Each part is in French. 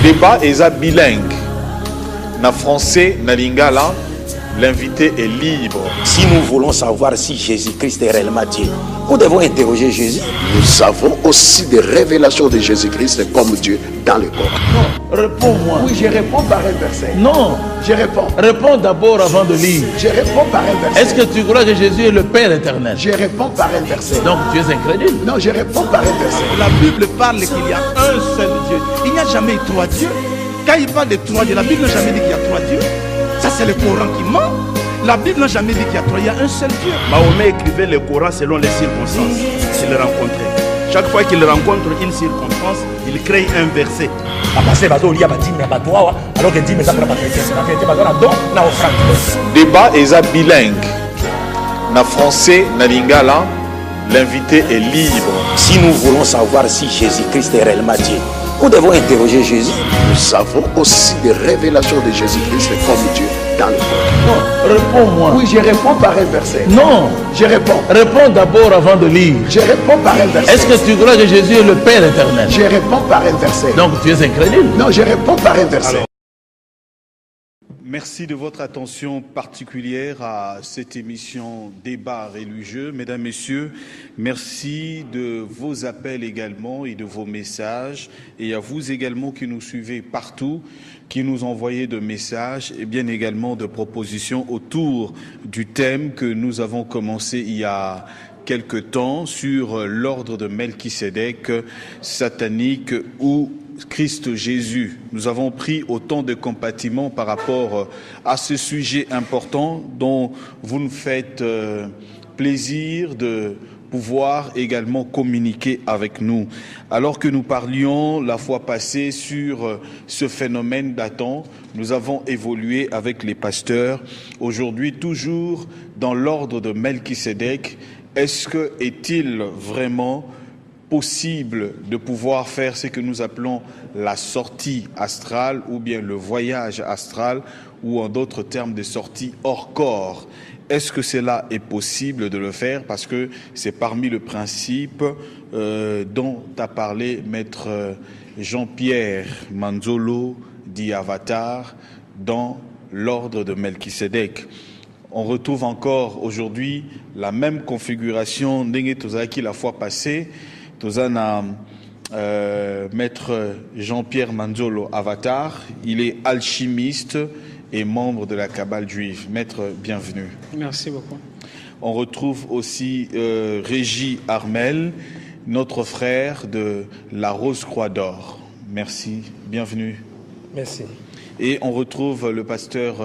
Débat est bilingue. Na français, na lingala, l'invité est libre. Si nous voulons savoir si Jésus-Christ est réellement Dieu, nous devons interroger Jésus. Nous avons aussi des révélations de Jésus-Christ comme Dieu dans le Coran. Non, réponds-moi. Oui, je réponds par un verset. Non, je réponds. Réponds d'abord avant de lire. Je réponds par un verset. Est-ce que tu crois que Jésus est le Père éternel? Je réponds par un verset. Donc tu es incrédule. Non, je réponds par un verset. La Bible parle qu'il y a un seul Dieu. Il n'y a jamais eu trois dieux. Quand il parle de trois dieux, la Bible n'a jamais dit qu'il y a trois dieux. Ça, c'est le Coran qui ment. La Bible n'a jamais dit qu'il y a trois, il y a un seul Dieu. Mahomet écrivait le Coran selon les circonstances qu'il rencontrait. Chaque fois qu'il rencontre une circonstance, il crée un verset. Débat est bilingue. Na français, na lingala, l'invité est libre. Si nous voulons savoir si Jésus-Christ est réellement Dieu, nous devons interroger Jésus. Nous avons aussi des révélations de Jésus-Christ comme Dieu dans le Coran. Non, réponds-moi. Oui, je réponds par un verset. Non, je réponds. Réponds d'abord avant de lire. Je réponds par un verset. Est-ce que tu crois que Jésus est le Père éternel? Je réponds par un verset. Donc tu es incrédule. Non, je réponds par un verset. Alors, merci de votre attention particulière à cette émission Débat religieux. Mesdames, Messieurs, merci de vos appels également et de vos messages. Et à vous également qui nous suivez partout, qui nous envoyez de messages et bien également de propositions autour du thème que nous avons commencé il y a quelque temps sur l'ordre de Melchisédek, satanique ou Christ Jésus. Nous avons pris autant de compatiments par rapport à ce sujet important dont vous nous faites plaisir de pouvoir également communiquer avec nous. Alors que nous parlions la fois passée sur ce phénomène datant, nous avons évolué avec les pasteurs. Aujourd'hui, toujours dans l'ordre de Melchisédek, est-il vraiment possible de pouvoir faire ce que nous appelons la sortie astrale ou bien le voyage astral ou en d'autres termes des sorties hors corps? Est-ce que cela est possible de le faire? Parce que c'est parmi le principe dont a parlé maître Jean-Pierre Manzolo dit Avatar dans l'ordre de Melchisédek. On retrouve encore aujourd'hui la même configuration ndenge tozalaki la fois passée. Tozana maître Jean-Pierre Manzolo Avatar, il est alchimiste et membre de la Kabbale juive. Maître, bienvenue. Merci beaucoup. On retrouve aussi Régis Armel, notre frère de la Rose-Croix d'Or. Merci, bienvenue. Merci. Et on retrouve le pasteur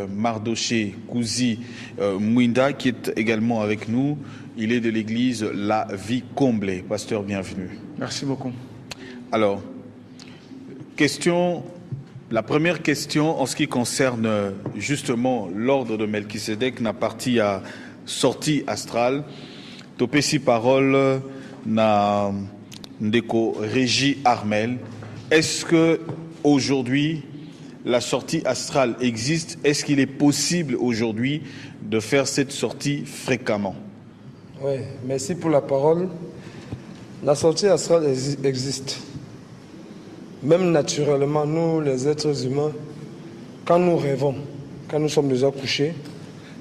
Mardoché Kouzi Mwinda qui est également avec nous. Il est de l'église La Vie Comblée. Pasteur, bienvenue. Merci beaucoup. Alors, la première question en ce qui concerne justement l'ordre de Melchisédek n'a parti à sortie astrale. Topesi parole na ndeko Régis Armel. Est-ce que aujourd'hui la sortie astrale existe? Est-ce qu'il est possible aujourd'hui de faire cette sortie fréquemment? Oui, merci pour la parole. La sortie astrale existe. Même naturellement, nous, les êtres humains, quand nous rêvons, quand nous sommes déjà couchés,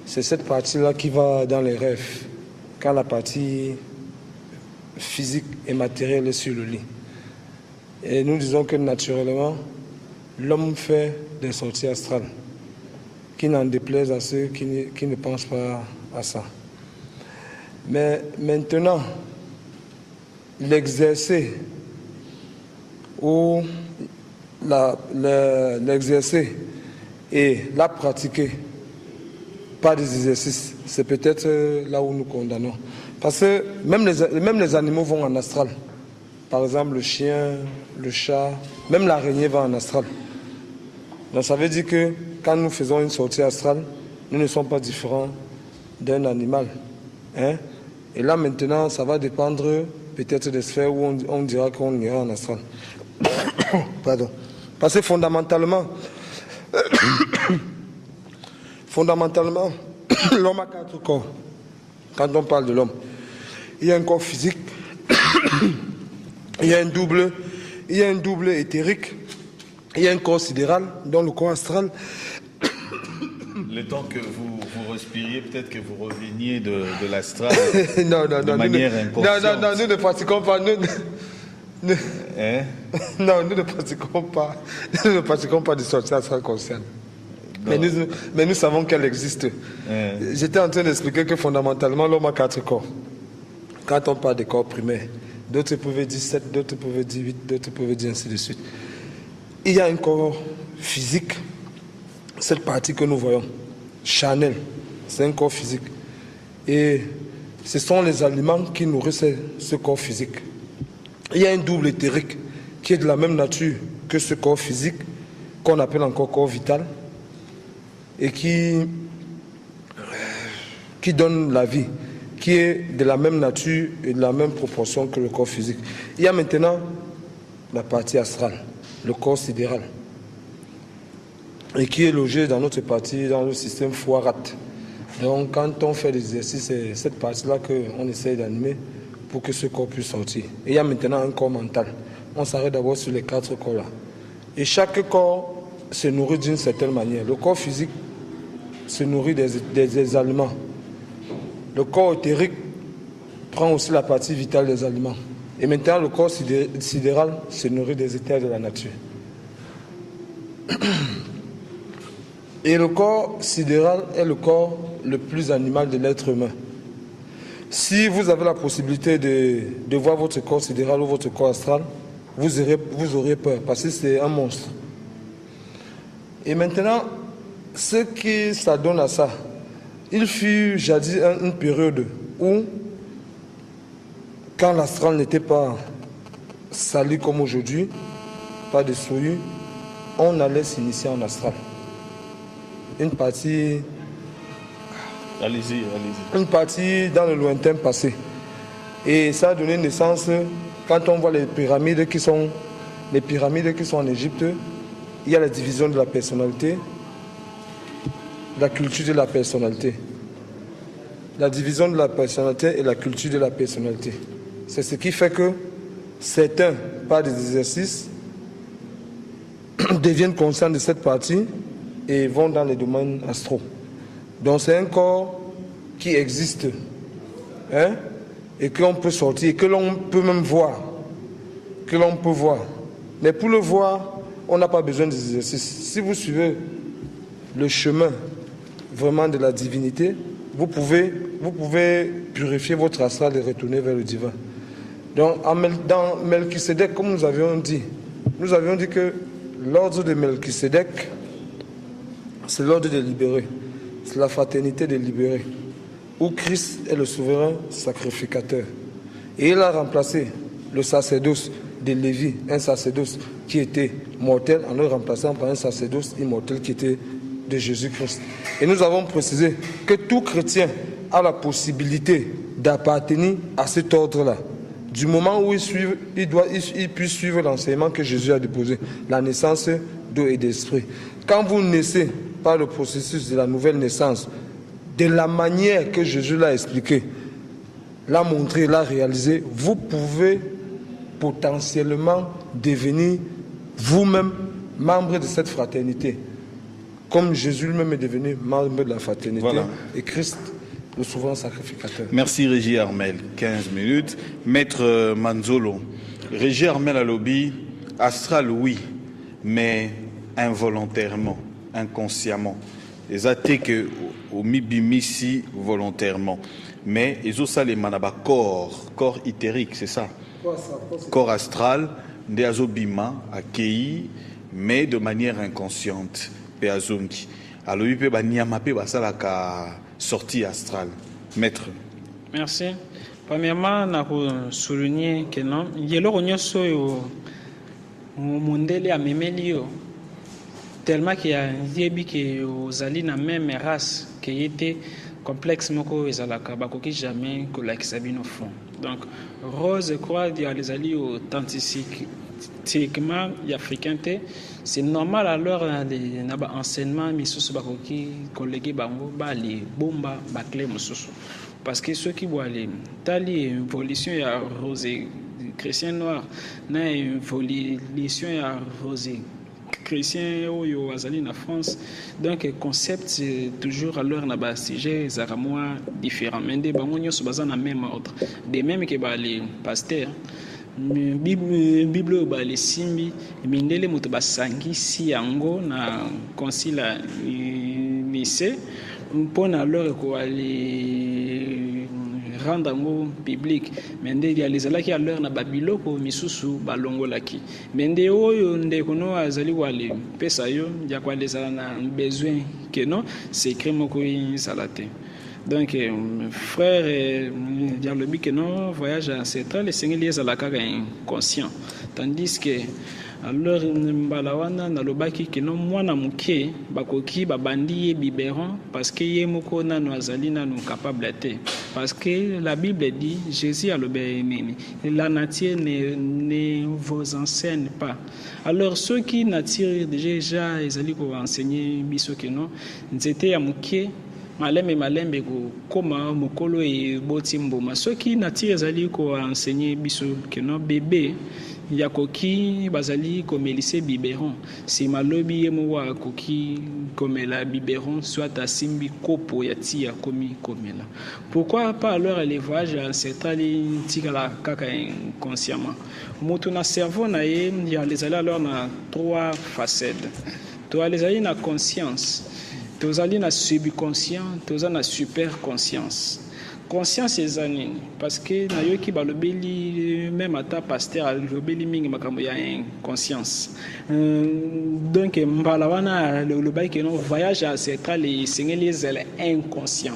c'est cette partie-là qui va dans les rêves, quand la partie physique et matérielle est sur le lit. Et nous disons que naturellement, l'homme fait des sorties astrales, qui n'en déplaisent à ceux qui ne pensent pas à ça. Mais maintenant, l'exercer ou l'exercer et la pratiquer par des exercices, c'est peut-être là où nous condamnons. Parce que même les animaux vont en astral. Par exemple, le chien, le chat, même l'araignée va en astral. Donc ça veut dire que quand nous faisons une sortie astrale, nous ne sommes pas différents d'un animal. Hein? Et là maintenant, ça va dépendre peut-être des sphères où on dira qu'on ira en astral. Pardon. Parce que fondamentalement, l'homme a 4 corps. Quand on parle de l'homme, il y a un corps physique, il y a un double éthérique Il y a un corps sidéral, dans le corps astral. Le temps que vous respiriez, peut-être que vous reveniez de l'astral non, de manière inconsciente. Non, nous ne pratiquons pas. Hein? Non, nous ne pratiquons pas. Nous ne pratiquons pas de sortie astrale consciente. Mais nous savons qu'elle existe. J'étais en train d'expliquer que fondamentalement, l'homme a 4 corps. Quand on parle des corps primaires, d'autres pouvaient dire 7, d'autres pouvaient dire 8, d'autres pouvaient dire ainsi de suite. Il y a un corps physique, cette partie que nous voyons, charnel, c'est un corps physique. Et ce sont les aliments qui nourrissent ce corps physique. Il y a un double éthérique qui est de la même nature que ce corps physique, qu'on appelle encore corps vital, et qui donne la vie, qui est de la même nature et de la même proportion que le corps physique. Il y a maintenant la partie astrale, le corps sidéral, et qui est logé dans notre partie, dans le système foie-rat. Donc quand on fait des exercices, c'est cette partie-là qu'on essaie d'animer pour que ce corps puisse sortir. Et il y a maintenant un corps mental. On s'arrête d'abord sur les 4 corps-là. Et chaque corps se nourrit d'une certaine manière. Le corps physique se nourrit des aliments. Le corps éthérique prend aussi la partie vitale des aliments. Et maintenant, le corps sidéral se nourrit des éthers de la nature. Et le corps sidéral est le corps le plus animal de l'être humain. Si vous avez la possibilité de voir votre corps sidéral ou votre corps astral, vous aurez peur, parce que c'est un monstre. Et maintenant, ce qui s'adonne à ça, il fut jadis une période où, quand l'astral n'était pas sali comme aujourd'hui, pas de souillure, on allait s'initier en astral. Une partie... Allez-y. Une partie dans le lointain passé. Et ça a donné naissance, quand on voit les pyramides qui sont en Égypte, il y a la division de la personnalité, la culture de la personnalité. La division de la personnalité et la culture de la personnalité. C'est ce qui fait que certains, par des exercices, deviennent conscients de cette partie et vont dans les domaines astraux. Donc c'est un corps qui existe, hein, et que l'on peut sortir, et que l'on peut même voir, que l'on peut voir. Mais pour le voir, on n'a pas besoin des exercices. Si vous suivez le chemin vraiment de la divinité, vous pouvez purifier votre astral et retourner vers le divin. Donc dans Melchisédek, comme nous avions dit que l'ordre de Melchisédek, c'est l'ordre des libérés. C'est la fraternité des libérés, où Christ est le souverain sacrificateur. Et il a remplacé le sacerdoce de Lévi, un sacerdoce qui était mortel, en le remplaçant par un sacerdoce immortel qui était de Jésus-Christ. Et nous avons précisé que tout chrétien a la possibilité d'appartenir à cet ordre-là. Du moment où il puisse suivre l'enseignement que Jésus a déposé, la naissance d'eau et d'esprit. Quand vous naissez par le processus de la nouvelle naissance, de la manière que Jésus l'a expliqué, l'a montré, l'a réalisé, vous pouvez potentiellement devenir vous-même membre de cette fraternité. Comme Jésus lui-même est devenu membre de la fraternité, voilà. Et Christ, le souverain sacrificateur. Merci Régis Armel, 15 minutes. Maître Manzolo, Régis Armel a lobby, astral oui, mais involontairement, inconsciemment. Les athées que au mibimisi volontairement. Mais ils ont ça les manaba corps éthérique, c'est ça. Corps astral, des azobima, accueillis, mais de manière inconsciente. Péazonki. Alors il peut baniamape ça la sortie astrale. Maître. Merci. Premièrement, on a souligné que non, il y a l'orgnon mondele a memelio tellement qu'il y a un qui aux alliés na même race qui était complexe moko ezalaka bakoki jamais que la kisabino fond. Donc Rose croit dire les alliés authentiquement africain c'est normal alors les naba enseignement misusu bakoki collègues bango ba les bomba ba clé mususu parce que ceux qui voient les tali évolution ya Rose chrétien noir na évolution ya Rose chrétien oyo azali na France donc concept c'est toujours alors na ba sujet ezaka mwa différent mais nde bango nyonso baza na même ordre de même que ba les pasteurs bible ba les simbi mindele moto basangisi yango na concile à Nicée mpona alors ko ali rendre yango public mais nde ezalaki alors na babiloko misusu balongolaki mais nde oyo ndeko no azali wale pesa yo ya kwalezala na besoin que non secret moko ezala te. Donc frère dialobi que non voyage ancestral esengeli ezala kaka inconscient tandis que alors mbalawana nalobaki que non mwana muke bakoki babandi ye biberon parce que ye moko nano azali nano capable te parce que la Bible dit Jésus a le nini la nature ne vous enseigne pas. Alors ceux qui nature déjà ezali ko enseigner biso que non nzete ya muke malembe koma mokolo e boti mboma soki nature ezali ko enseigner biso que non bébé yakoki bazali komelise biberon si malobi yemowa koki komela biberon soit asimbi kopo ya tia komi komela. Pourquoi pas alors les voyages ancestral tikala kaka inconsciemment moto na cerveau na ye ya les alors na trois facettes to les ali na conscience tozali na subconscient toza na superconscience. Conscience ezani parce que na yoki balobeli même ata pasteur alobeli mingi makambo ya conscience donc mbala wana le bail que non voyage ancestral et sengeli ezela inconscient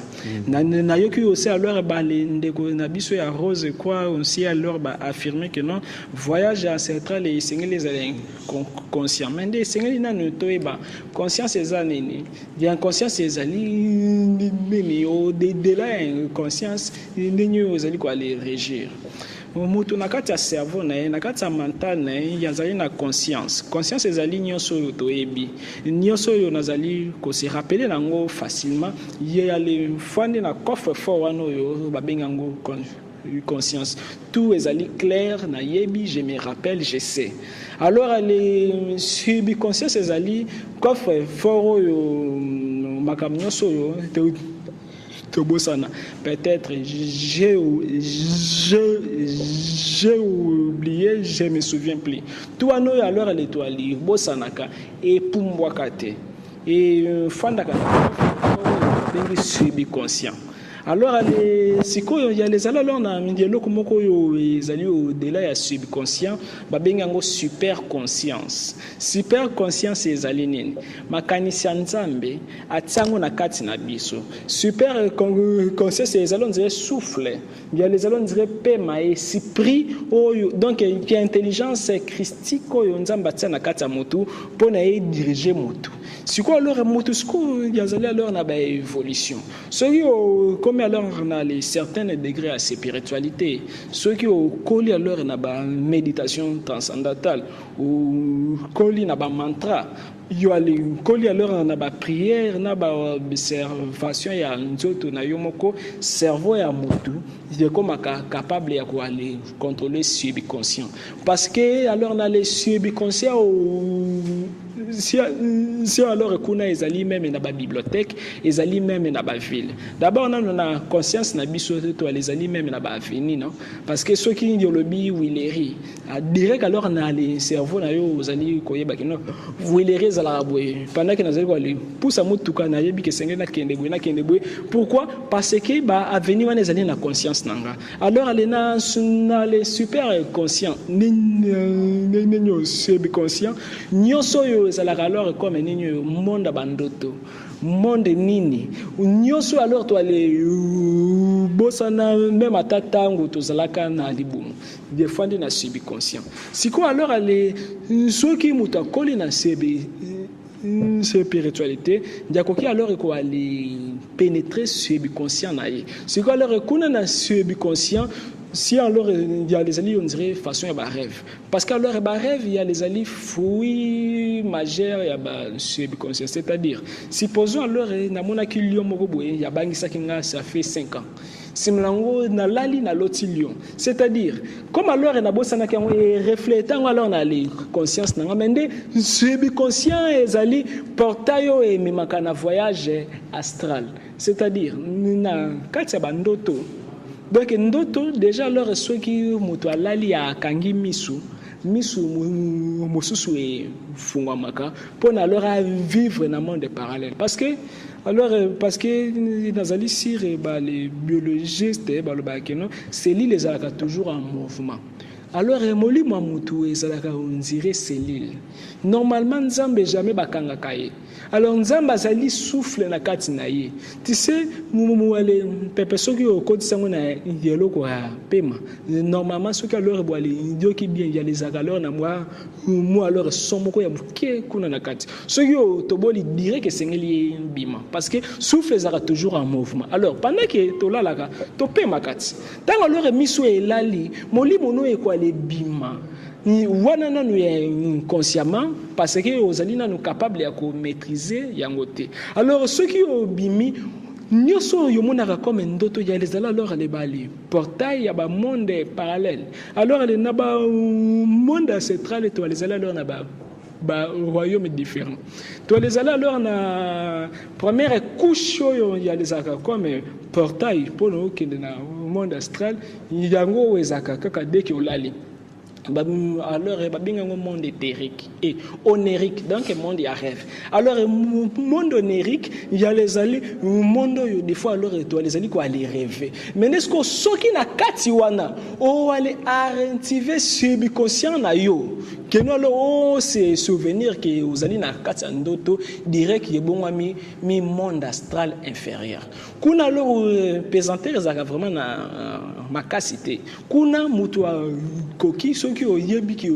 na yoki aussi alors ba ndeko na biso ya rose quoi aussi alors ba affirmer que non voyage ancestral et sengeli ezela inconscient mais de sengeli na no toeba conscience ezani ni bien conscience ezali mimi au de là conscience ndenge ozali ko aller régir mutu na kati ya cerveau na kati ya mental na yazali na conscience ezali nyonso oyo toyebi nyonso oyo nazali ko se rappeler nango facilement ya le fandi na coffre fort wana oyo babenga ngo conscience tout ezali clair na yebi je me rappelle je sais. Alors les subconscience ezali coffre fort oyo makambo nyonso oyo peut-être j'ai oublié, je me souviens plus. Toi nous alors l'étoile bosanaka et pumbwakate et fandaka subconscient. Alors il y a les alors na ndieloko moko yo ezali au-delà ya subconscient babenga ngo superconscience ezali nini makanisi ya nzambe atsango na kati na biso superconscience ezali on dirait souffle il y a les alors on dirait pema esprit oyo donc il y a intelligence christique oyo nzambe atsa na kati ya motu pona e diriger motu siko alors motu siko yazali alors na ba évolution soki comme alors on a les certains degrés à spiritualité ceux qui ont collé alors na ba méditation transcendantale ou collé na ba mantra yo ali collé alors na ba prière na ba observation ya nzoto na yomoko cerveau ya motu il comme capable ya ko aller contrôler subconscient parce que alors on a les subconscients si alors kuna ezali même na ba bibliothèque ezali même na ba ville d'abord on a conscience na biso to ezali même na ba avenue non parce que ceux qui diolobi wileri direct alors na les cerveau na yo ezali koyeba que non wileri zala boye pendant que nazali ko ali poussa mutuka na yebi que sengena kende boye pourquoi parce que ba avenue wana ezali na conscience nanga alors alena les super conscient ni subconscient nyonso yo alors comme nini monde bandoto monde nini nyonso alors to aller bosana même atatango to zalaka na libumu défendre na subconscient siko alors aller ceux qui muta koli na spiritualité ndiakoki alors ko aller pénétrer subconscient na ye siko alors kuna na subconscient si alors il y a les alliés on dirait façon il y a rêve parce qu'alors il y a rêve il y a les alliés fouilles majeurs il y a subconscient c'est-à-dire supposons alors na mona ki lion moko boye ya bangisa kinga ça fait 5 ans simlango na lali na loti lion. C'est-à-dire, comme alors on a beau s'en reflétant alors on a les consciences na mende, subconscient ezali portayo et mimakana voyage astral. C'est-à-dire, na katia bandoto. Donc ndoto déjà alors ceux qui moto lali a kangi misu mosusu e fungwamaka pour alors vivre dans un monde parallèle parce que nazali sir les biologistes c'est lui les a toujours en mouvement. Alors molimo mutu ezalaka on dirait cellule. Normalement nzambe jamais bakanga kaye. Alors nzamba azali souffle na kati na ye. Tu sais muale pepe soki okotisa ngona yelo ko pema. Normalement soki alors boale ndio ki bien ya les alors na moi alors somoko ya buke kuna na kati. Soki toboli dirait que sengeli bima parce que souffle ezaka toujours en mouvement. Alors pendant que tolalaka to pema kati. Tant alors miso elali molimo no ekwa les bima. Wana nanu inconsciemment parce que ozali nanu capable ya ko maîtriser yangote. Alors ceux qui ont bimi nyoso yomonaka comme ndoto ya les alors les bali portail ya ba monde parallèle. Alors les na ba monde ancestral to les alors na ba royaume différent. To les alors na première couche ya les aka comme portail pour nous qui na monde astral yango ezaka kaka dès que olali. Alors il y a un monde éthérique et onérique, donc un monde à rêve. Alors le monde onérique, il y a les alliés, le monde des fois alors les alliés quoi aller rêver. Mais est-ce que ceux qui na katiwana, on aller arrêter subconscient na yo, que nous alors c'est souvenir que aux alliés na katiandoto dirait qu'il y a bon ami mi monde astral inférieur. Kuna alors présenter vraiment na makasité. Kuna mutu koki qui ont yebi qui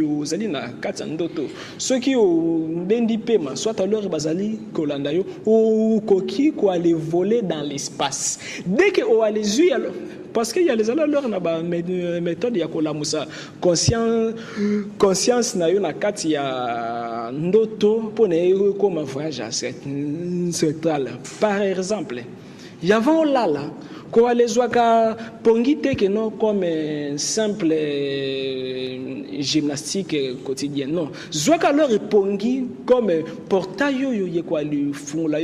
ozali na kati ndoto ceux qui ont bendi pema soit alors bazali kolanda yo ou koki ko aller voler dans l'espace dès que on a les yeux alors parce qu'il y a les alors na ba méthode ya kolamusa conscience na yo na kati ya ndoto pour ne comme voyage astral par exemple il y avait là quoi les waka pongite que non comme simple gymnastique quotidienne non zwaka alors pongi comme portail yo quoi le fond là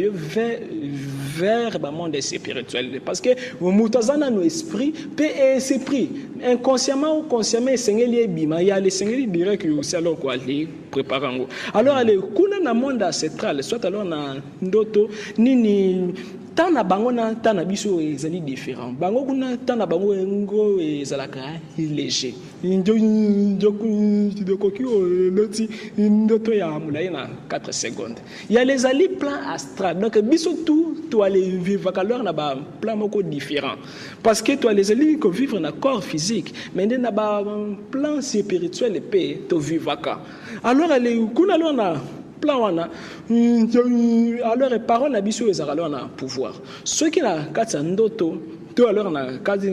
vers le monde spirituel parce que mutazana no esprit pe esprit inconsciemment ou consciemment sengeli bima ya le sengeli dirait que c'est alors quoi les préparant alors ale kuna na monde astral soit alors na ndoto nini tana bango na tana biso ezali différent bango kuna tana bango ngo ezalaka léger ndokoki loti ndoto ya mulai na 4 secondes il y a les ali plan astral donc biso tout aller vivre alors na ba plan moko différent parce que toi les ali ko vivre na corps physique mais na ba plan spirituel et to vivre ka alors les kuna alors na plan wana alors les paroles na biso ezaka alors na pouvoir ceux qui na kati ndoto to alors na kati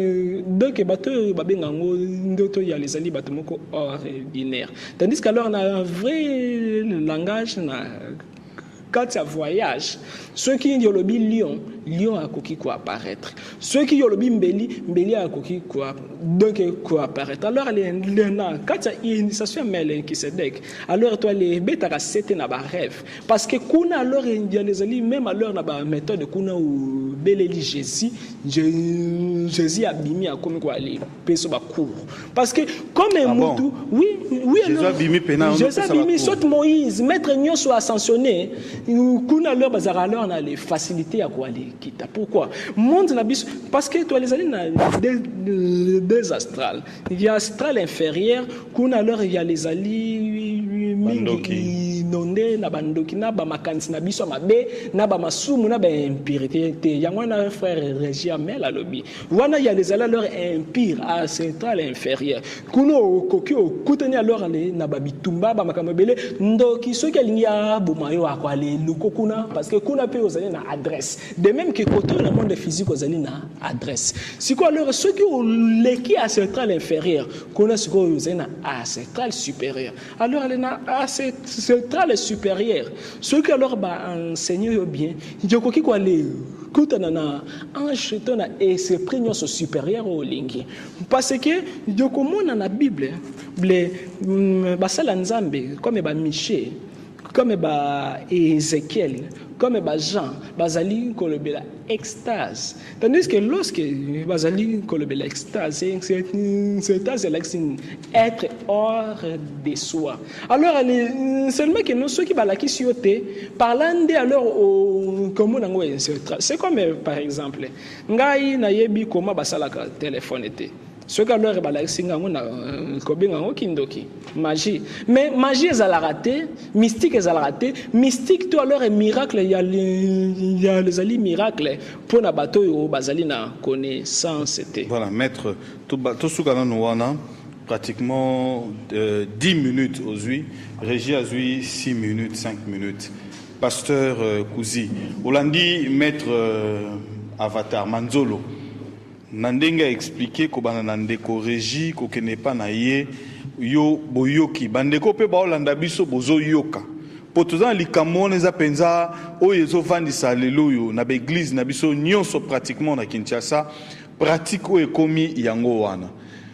donc bato babenga ngo ndoto ya les ali bato moko ordinaire tandis que alors na vrai langage na quand il y a voyage, ceux qui ont le lion a coquille quoi apparaître. Ceux qui ont le mbeli a coquille quoi donc quoi apparaître. Alors les quand il y a une initiation mêlée qui se déc. Alors toi les bêtes à c'était na ba rêve parce que kuna alors il y a les ali même alors na ba méthode kuna ou beleli Jésus a bimi a comme quoi les peso ba court parce que comme un mutu oui Jésus a bimi pena Jésus a bimi saute Moïse maître nyoso ascensionné kuna alors bazara alors na les facilités à quoi les kita pourquoi monde na bis parce que toi les ali na des astrales il y a astral inférieur kuna alors il y a les ali mingi nonde na bandoki na ba makanisi na biso mabe na ba masumu na ba impurité yango na frère Régia Mel à lobby wana il y a les ali alors impure astral inférieur kuno koki okutani alors les na ba bitumba ba makamabele ndoki soki alingi ya bomayo akwa le lukokuna parce que kuna pe ozali na adresse de même que côté le monde physique ozali na adresse si quoi alors ceux qui ont l'équipe astral inférieur kuna siko ozali na astral supérieur alors les na astral morale supérieure. Ceux qui alors enseigner bien, je crois qu'il aller kutanana ange tona et se prenions supérieur au lingi. Parce que je commence dans la Bible, les basala nzambe comme Michel, comme Ézéchiel, comme Jean, bazali kolobela extase. Tandis que lorsque bazali kolobela extase, c'est être hors de soi. Alors seulement que nous ceux qui balaki sioté parlant de alors au comment c'est comme par exemple ngai na yebi comment basala ka téléphone était. Ce que alors magie. Mais magie est à la raté, mystique est à la raté, mystique tout alors est miracle, il y a les alliés miracles pour na bateau au bazali na connaissance. Voilà, maître, tout ce qu'on a pratiquement 10 minutes aux huit, Régie a 6 minutes, 5 minutes. Pasteur Kouzi, Olandi, maître Avatar Manzolo. Nandenga expliqué ko bana nandeko régie ko kene pa na ye yo boyoki bandeko pe ba olanda biso bozo yoka potozan likamon eza penza oyo ezovandisa lelo yo na ba église na biso nyonso pratiquement na Kinshasa pratique oyo ekomi yango wana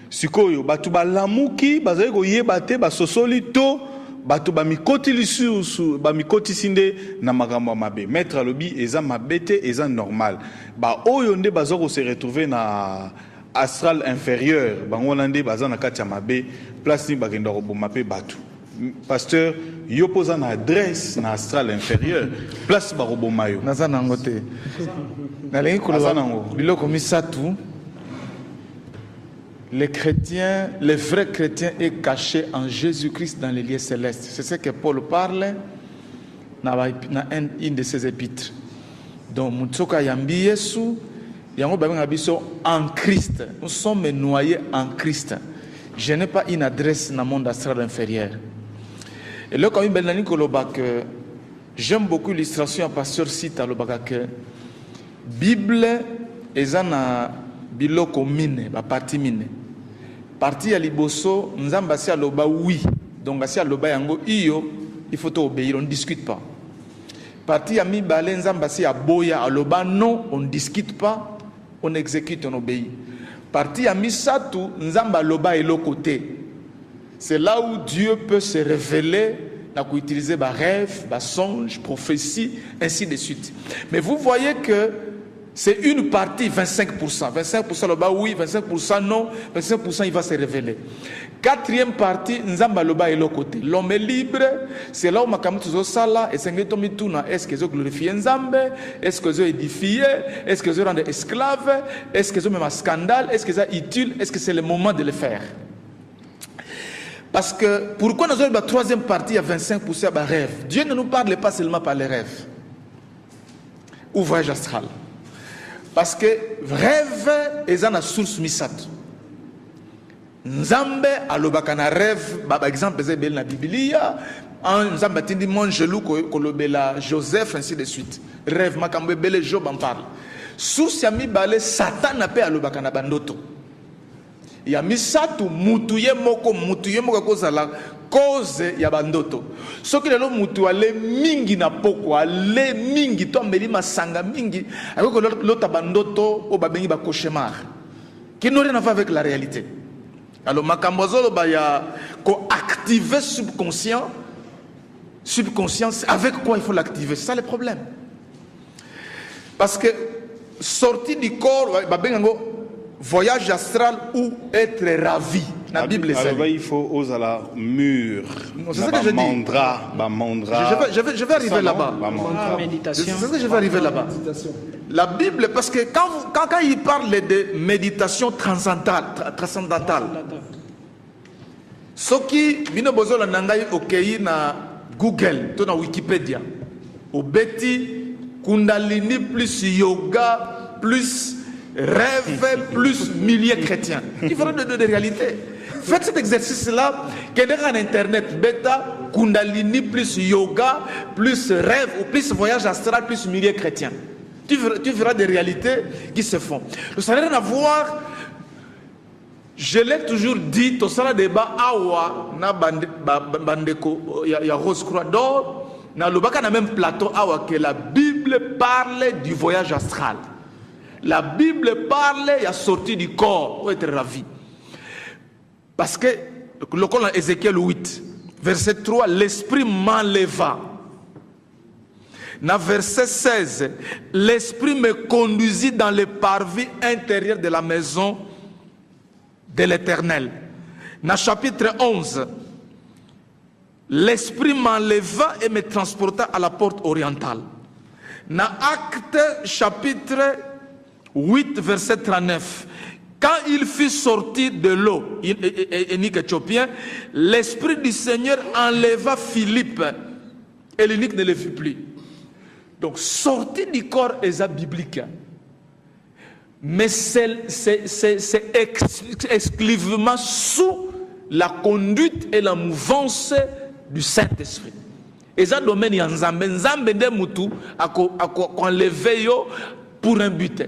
sikoyo batu balamuki bazali koyeba te basosoli to bato bamikoti lisusu bamikoti sinde na makambo mabe maître alobi eza mabete eza normal ba oyo nde bazoko se retrouver na astral inférieur bango nande bazana kati ya mabe place ni bakenda koboma pe bato pasteur yo posa na adresse na astral inférieur place ba roboma yo nazana ngote nalengi koloba biloko misatu. Les chrétiens, les vrais chrétiens est caché en Jésus-Christ dans les lieux célestes. C'est ce que Paul parle dans une de ses épîtres. Donc, Mutsoka Yambi Yesu, Yango Babenga Biso en Christ. Nous sommes noyés en Christ. Je n'ai pas une adresse dans le monde astral inférieur. Et là, quand j'aime beaucoup l'illustration à Pasteur Sita que Bible est na biloko mine, ba parti mine. Parti ya liboso, nzamba si aloba oui. Donc si aloba yango iyo, il faut obéir, on ne discute pas. Parti ya mibale nzamba si aboya aloba non, on ne discute pas, on exécute, on obéit. Parti ya misatu, nzamba aloba et l'autre côté. C'est là où Dieu peut se révéler, n'a qu'à utiliser ba rêve, ba songe, prophétie, ainsi de suite. Mais vous voyez que c'est une partie, 25%. 25% loba oui, 25% non, 25% il va se révéler. Quatrième partie, nzamba loba et l'autre côté. L'homme est libre, c'est là où makamutu zo sala, et c'est est-ce que zo glorifié nzambe, est-ce que zo édifié, est-ce que zo rendre esclave, est-ce que zo même un scandale, est-ce que ça utile, est-ce que c'est le moment de le faire? Parce que pourquoi nous avons la troisième partie à 25% de rêve? Dieu ne nous parle pas seulement par les rêves. Ouvrage astral. Parce que rêve est une source misat. Nzambe alobaka na rêve, par exemple, c'est dans la Bible, Nzambe tindi mon gelou kolobela Joseph ainsi de suite. Rêve makambe bele Job en parle. Source ya mibale Satan ape alobaka na bandoto. Ya misatu mutuye moko kozala cause ya bandoto. Soki lelo mutu ale mingi na poko ale mingi to mbeli masanga mingi akoko lota bandoto o babengi ba cauchemar qui n'ont rien à voir avec la réalité. Alors makambo zolo ba ya ko activer subconscient avec quoi il faut l'activer, c'est ça le problème. Parce que sortie du corps babengo voyage astral ou être ravi. La Bible il faut oser la mur. C'est ce que je dis. Je vais arriver là-bas. C'est ce que je vais arriver là-bas. La Bible, parce que quand il parle de méditation transcendantale, ce qui bino bozola nangai okei na Google, to na Wikipédia, obeti Kundalini plus yoga plus rêve plus milliers chrétiens. Différent de réalité. Faites cet exercice-là, qu'il y a en internet, bêta, Kundalini plus yoga, plus rêve, ou plus voyage astral, plus milliers chrétiens. Tu verras des réalités qui se font. Ça n'a rien à voir. Je l'ai toujours dit, tout ça débat awa na bandeko ya Rose Croix d'Or na lobaka na même plateau awa que la Bible parle du voyage astral. La Bible parle il y a sorti du corps, pour être ravi. Parce que le col dans Ézéchiel 8, verset 3, l'esprit m'enleva. Dans verset 16, l'esprit me conduisit dans les parvis intérieurs de la maison de l'Éternel. Dans chapitre 11, l'esprit m'enleva et me transporta à la porte orientale. Dans Acte chapitre 8, verset 39, quand il fut sorti de l'eau, l'eunuque éthiopien, l'esprit du Seigneur enleva Philippe et l'eunuque ne le vit plus. Donc, sorti du corps est biblique. Mais c'est exclusivement sous la conduite et la mouvance du Saint-Esprit. Et ça domaine y a Nzambe de mutu enlevé yo pour un but.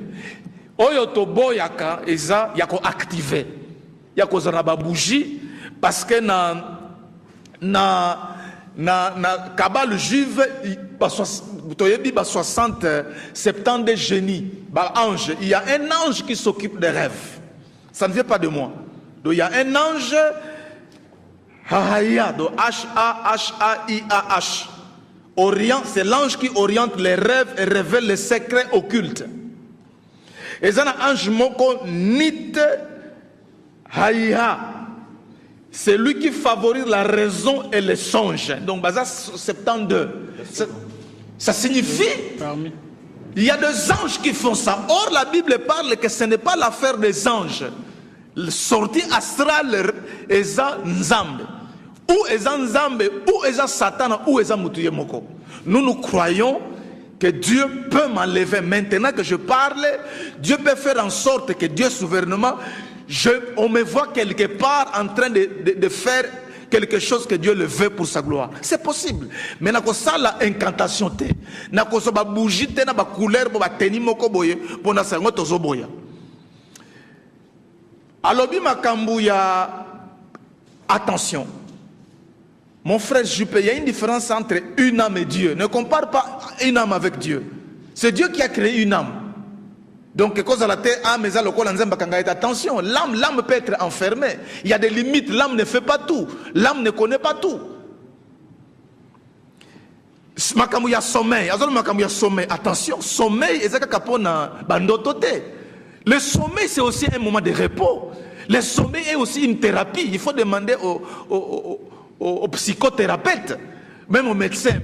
Oyo to boyaka eza yako activé. Yako zanaba bougie parce que na cabale juive il y a 60 70 génies, anges. Il y a un ange qui s'occupe des rêves. Ça ne vient pas de moi. Donc il y a un ange, H-A-H-A-I-A-H. Orient, c'est l'ange qui oriente les rêves et révèle les secrets occultes. Et ça, ange moko nit Haïha. C'est lui qui favorise la raison et les songes. Donc, Baza 72. Ça signifie il y a des anges qui font ça. Or, la Bible parle que ce n'est pas l'affaire des anges. Sortie astrale est Nzambe. Ou est Nzambe, ou est Satan, ou est Moutuye Moko. Nous croyons que Dieu peut m'enlever. Maintenant que je parle, Dieu peut faire en sorte que Dieu souverainement, on me voit quelque part en train de faire quelque chose que Dieu le veut pour sa gloire. C'est possible. Mais nako ça la incantation te. Nako so ba bougie te na ba couleur ba teni moko boye pour na sango tozo boya. Alobi makambu ya attention. Mon frère Juppé, il y a une différence entre une âme et Dieu. Ne compare pas une âme avec Dieu. C'est Dieu qui a créé une âme. Donc, attention, l'âme peut être enfermée. Il y a des limites, l'âme ne fait pas tout. L'âme ne connaît pas tout. Makamouya sommeil, attention, sommeil, le sommeil c'est aussi un moment de repos. Le sommeil est aussi une thérapie. Il faut demander au psychothérapeute, même au médecin.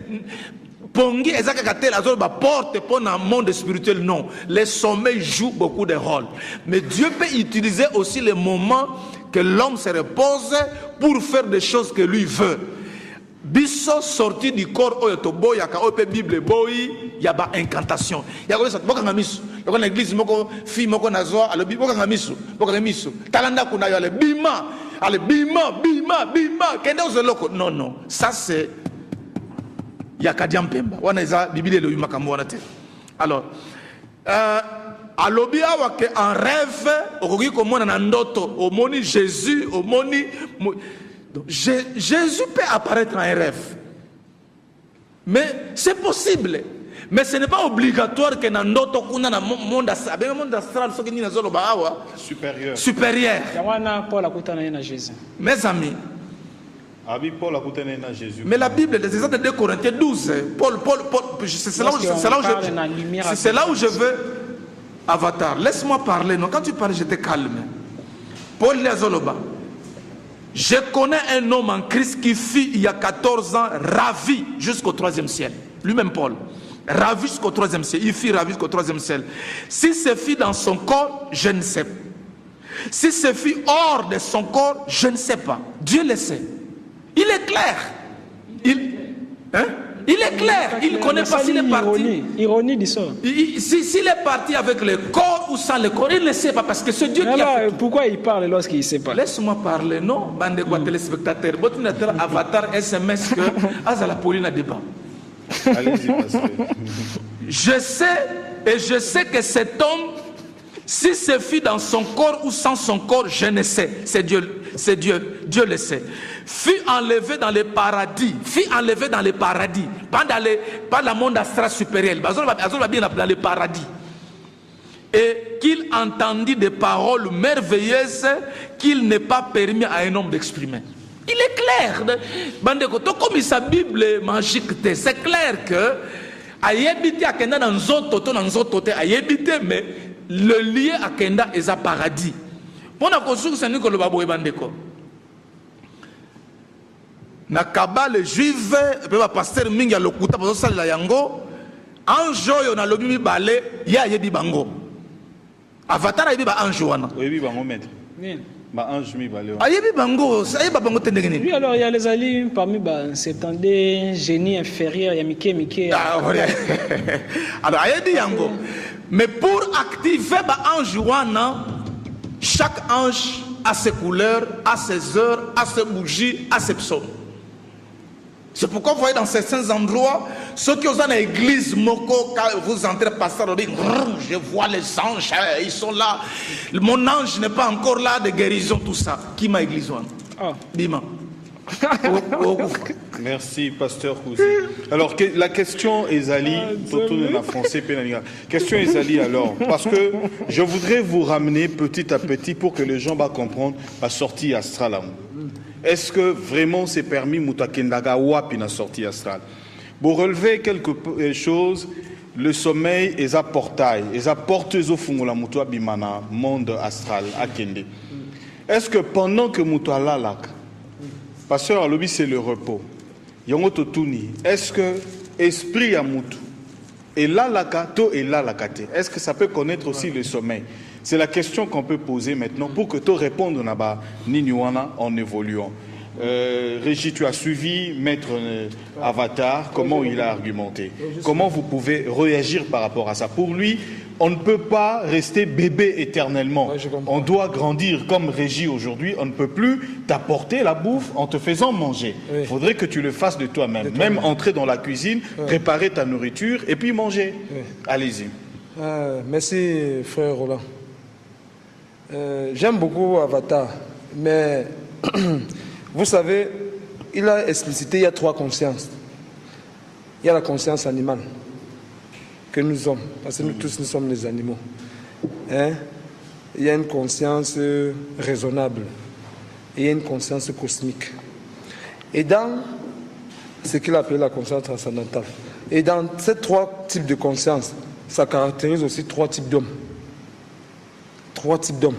Pongi ezakakatel azol ba porte pour un monde spirituel, non. Le sommeil joue beaucoup de rôles. Mais Dieu peut utiliser aussi les moments que l'homme se repose pour faire des choses que lui veut. Biso sorti du corps oyoto boyaka ope Bible boy yaba incantation. Yako ça boka ngamisu. Yako na église moko fi moko nazo alobi boka ngamisu. Boka ngamisu. Talanda kuna yo ale bima kende ozoloko. Non, ça c'est Yakadiam Pemba. Wana eza Bible le makambo wana te. Alors alobi awa ke en rêve okoki komona na ndoto omoni Jésus omoni Jésus peut apparaître en rêve. Mais c'est possible. Mais ce n'est pas obligatoire que dans ndoto kuna na monde astral soki ni nazolo ba awa supérieur. Yawana Paul akutana na Jésus. Mes amis, mais la Bible, des exemples de 2 Corinthiens 12, c'est là où je veux avatar. Laisse-moi parler. Non, quand tu parles, je te calme. Paul Léazoloba. Je connais un homme en Christ qui fut il y a 14 ans ravi jusqu'au 3e ciel. Lui-même Paul. Ravi jusqu'au 3e ciel. Il fut ravi jusqu'au 3e ciel. Si c'est fit dans son corps, je ne sais pas. Si c'est fit hors de son corps, je ne sais pas. Dieu le sait. Il est clair. Il est clair. Il ne connaît pas s'il est parti. Ironie du sort. S'il est parti avec le corps ou sans le corps, il ne sait pas parce que c'est Dieu qui a fait. Pourquoi il parle lorsqu'il ne sait pas? Laisse-moi parler, non? Bande de téléspectateurs. Avatar SMS que Azala Pauline débat. Allez-y, pasteur. Je sais et je sais que cet homme Si c'est fut dans son corps ou sans son corps, je ne sais. C'est Dieu le sait. Fut enlevé dans les paradis. Pas dans le monde astral supérieur. Dans les paradis. Et qu'il entendit des paroles merveilleuses qu'il n'est pas permis à un homme d'exprimer. Il est clair. Comme sa Bible magique, c'est clair que mais le lié à Kenda est un paradis. Pour la construction, c'est que le babo est bandeko. Na kabale juive, le pasteur Minga Lokuta, parce que ça la yango, anjo yo na lobi balé, ya yebi bango. Avatar yebi ba anjo wana. Yebi bango maître. Ba ange mi balé. Yebi bango, ça yebi bango tendengeni. Oui, alors il y a les alliés parmi 70 génies inférieurs, il y a Mickey. Ah ouais. Alors yebi yango. Mais pour activer l'ange, chaque ange a ses couleurs, a ses heures, a ses bougies, a ses psaumes. C'est pourquoi vous voyez dans certains endroits, ceux qui sont dans l'église, Moko, quand vous entrez, pasteur, je vois les anges, ils sont là. Mon ange n'est pas encore là de guérison, tout ça. Qui m'a église? Bima. Merci, pasteur Kouzi. Alors, la question, Ezali, en français, question, Ezali, alors, parce que je voudrais vous ramener petit à petit pour que les gens vont comprendre la sortie astrale. Est-ce que vraiment c'est permis Moutakendaga Wapi la sortie astrale? Pour relever quelque chose, le sommeil est un portail, est un porteuse au fond de la Moutoua Bimana, monde astral, à Kende. Est-ce que pendant que Moutoua Lalak, pasteur Alobi, c'est le repos. Est-ce que esprit à Moutou et là la kato et là la kate, est-ce que ça peut connaître aussi le sommeil? C'est la question qu'on peut poser maintenant pour que tu répondes en évoluant. Régis, tu as suivi Maître Avatar, comment il a argumenté? Comment vous pouvez réagir par rapport à ça? Pour lui, on ne peut pas rester bébé éternellement. On doit grandir comme Régis aujourd'hui. On ne peut plus t'apporter la bouffe en te faisant manger. Il faudrait que tu le fasses de toi-même. Même entrer dans la cuisine, préparer ta nourriture et puis manger. Allez-y. Merci frère Roland. J'aime beaucoup Avatar, mais vous savez, il a explicité, il y a 3 consciences. Il y a la conscience animale que nous sommes, parce que nous tous nous sommes des animaux. Il y a une conscience raisonnable et il y a une conscience cosmique. Et dans ce qu'il appelle la conscience transcendantale, et dans ces 3 types de conscience, ça caractérise aussi 3 types d'hommes. 3 types d'hommes.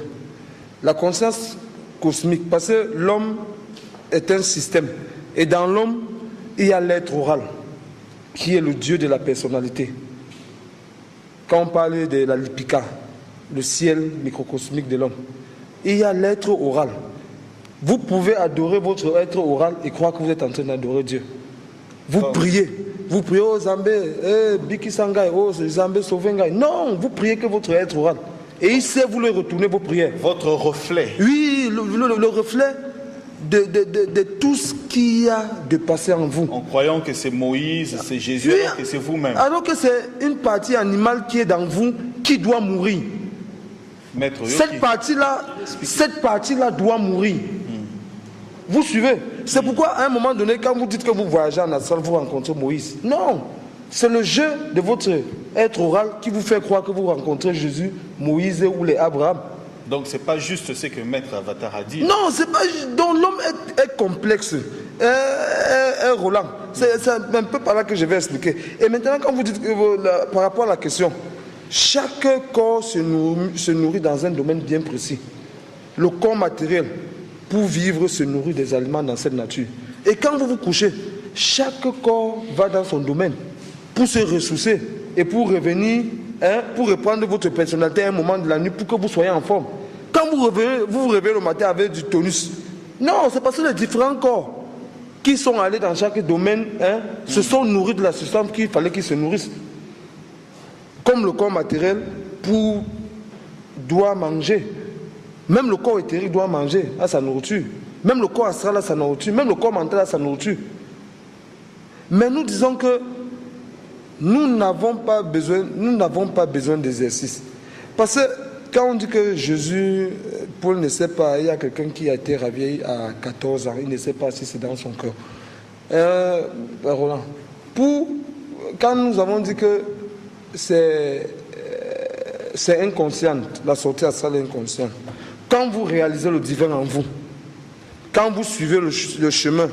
La conscience cosmique, parce que l'homme est un système. Et dans l'homme, il y a l'être oral, qui est le Dieu de la personnalité. Quand on parle de la Lipika, le ciel microcosmique de l'homme, il y a l'être oral. Vous pouvez adorer votre être oral et croire que vous êtes en train d'adorer Dieu. Vous priez. Vous priez aux Zambé, Biki Sangai, aux Zambé Sauvengai. Non, vous priez que votre être oral. Et il sait vous le retourner vos prières. Votre reflet. Oui, le reflet de tout ce qu'il y a de passé en vous. En croyant que c'est Moïse, c'est Jésus, alors que c'est vous-même. Alors que c'est une partie animale qui est dans vous, qui doit mourir. Maître cette partie-là doit mourir. Vous suivez? C'est pourquoi à un moment donné, quand vous dites que vous voyagez en astral, vous rencontrez Moïse. Non, c'est le jeu de votre être oral qui vous fait croire que vous rencontrez Jésus, Moïse ou les Abraham. Donc c'est pas juste ce que Maître Avatar a dit. Non, c'est pas juste. Donc l'homme est complexe, est Roland. C'est un peu par là que je vais expliquer. Et maintenant, quand vous dites que par rapport à la question, chaque corps se nourrit dans un domaine bien précis. Le corps matériel, pour vivre, se nourrit des aliments dans cette nature. Et quand vous vous couchez, chaque corps va dans son domaine pour se ressourcer et pour revenir, pour reprendre votre personnalité à un moment de la nuit pour que vous soyez en forme. Quand vous vous réveillez le matin avec du tonus. Non, c'est parce que les différents corps qui sont allés dans chaque domaine se sont nourris de la substance qu'il fallait qu'ils se nourrissent. Comme le corps matériel doit manger. Même le corps éthérique doit manger à sa nourriture. Même le corps astral à sa nourriture. Même le corps mental à sa nourriture. Mais nous disons que nous n'avons pas besoin d'exercice. Parce que quand on dit que Jésus, Paul ne sait pas, il y a quelqu'un qui a été ravi à 14 ans, il ne sait pas si c'est dans son cœur. Roland, quand nous avons dit que c'est inconscient, la sortie astrale est inconsciente, quand vous réalisez le divin en vous, quand vous suivez le chemin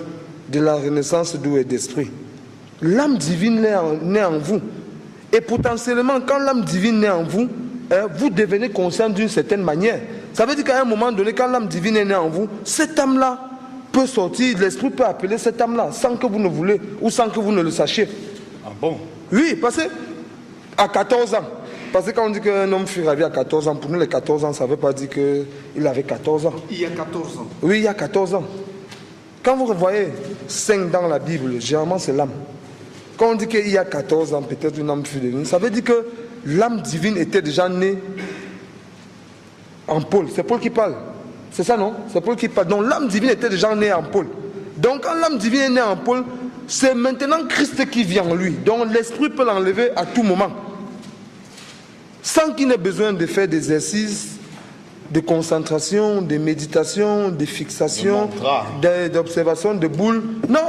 de la renaissance d'eau et d'esprit, l'âme divine naît en vous. Et potentiellement, quand l'âme divine naît en vous, vous devenez conscient d'une certaine manière. Ça veut dire qu'à un moment donné, quand l'âme divine est née en vous, cette âme-là peut sortir, l'esprit peut appeler cette âme-là sans que vous ne voulez ou sans que vous ne le sachiez. Ah bon? Oui, parce que à 14 ans, parce que quand on dit qu'un homme fut ravi à 14 ans, pour nous les 14 ans, ça ne veut pas dire qu'il avait 14 ans. Il y a 14 ans. Oui, il y a 14 ans. Quand vous revoyez 5 dans la Bible, généralement c'est l'âme. Quand on dit qu'il y a 14 ans, peut-être une âme fut devenue, ça veut dire que l'âme divine était déjà née en Paul. C'est Paul qui parle. C'est ça, non? C'est Paul qui parle. Donc l'âme divine était déjà née en Paul. Donc quand l'âme divine est née en Paul, c'est maintenant Christ qui vit en lui. Donc l'esprit peut l'enlever à tout moment. Sans qu'il n'ait besoin de faire des exercices de concentration, de méditation, de fixation, d'observation, de boules. Non,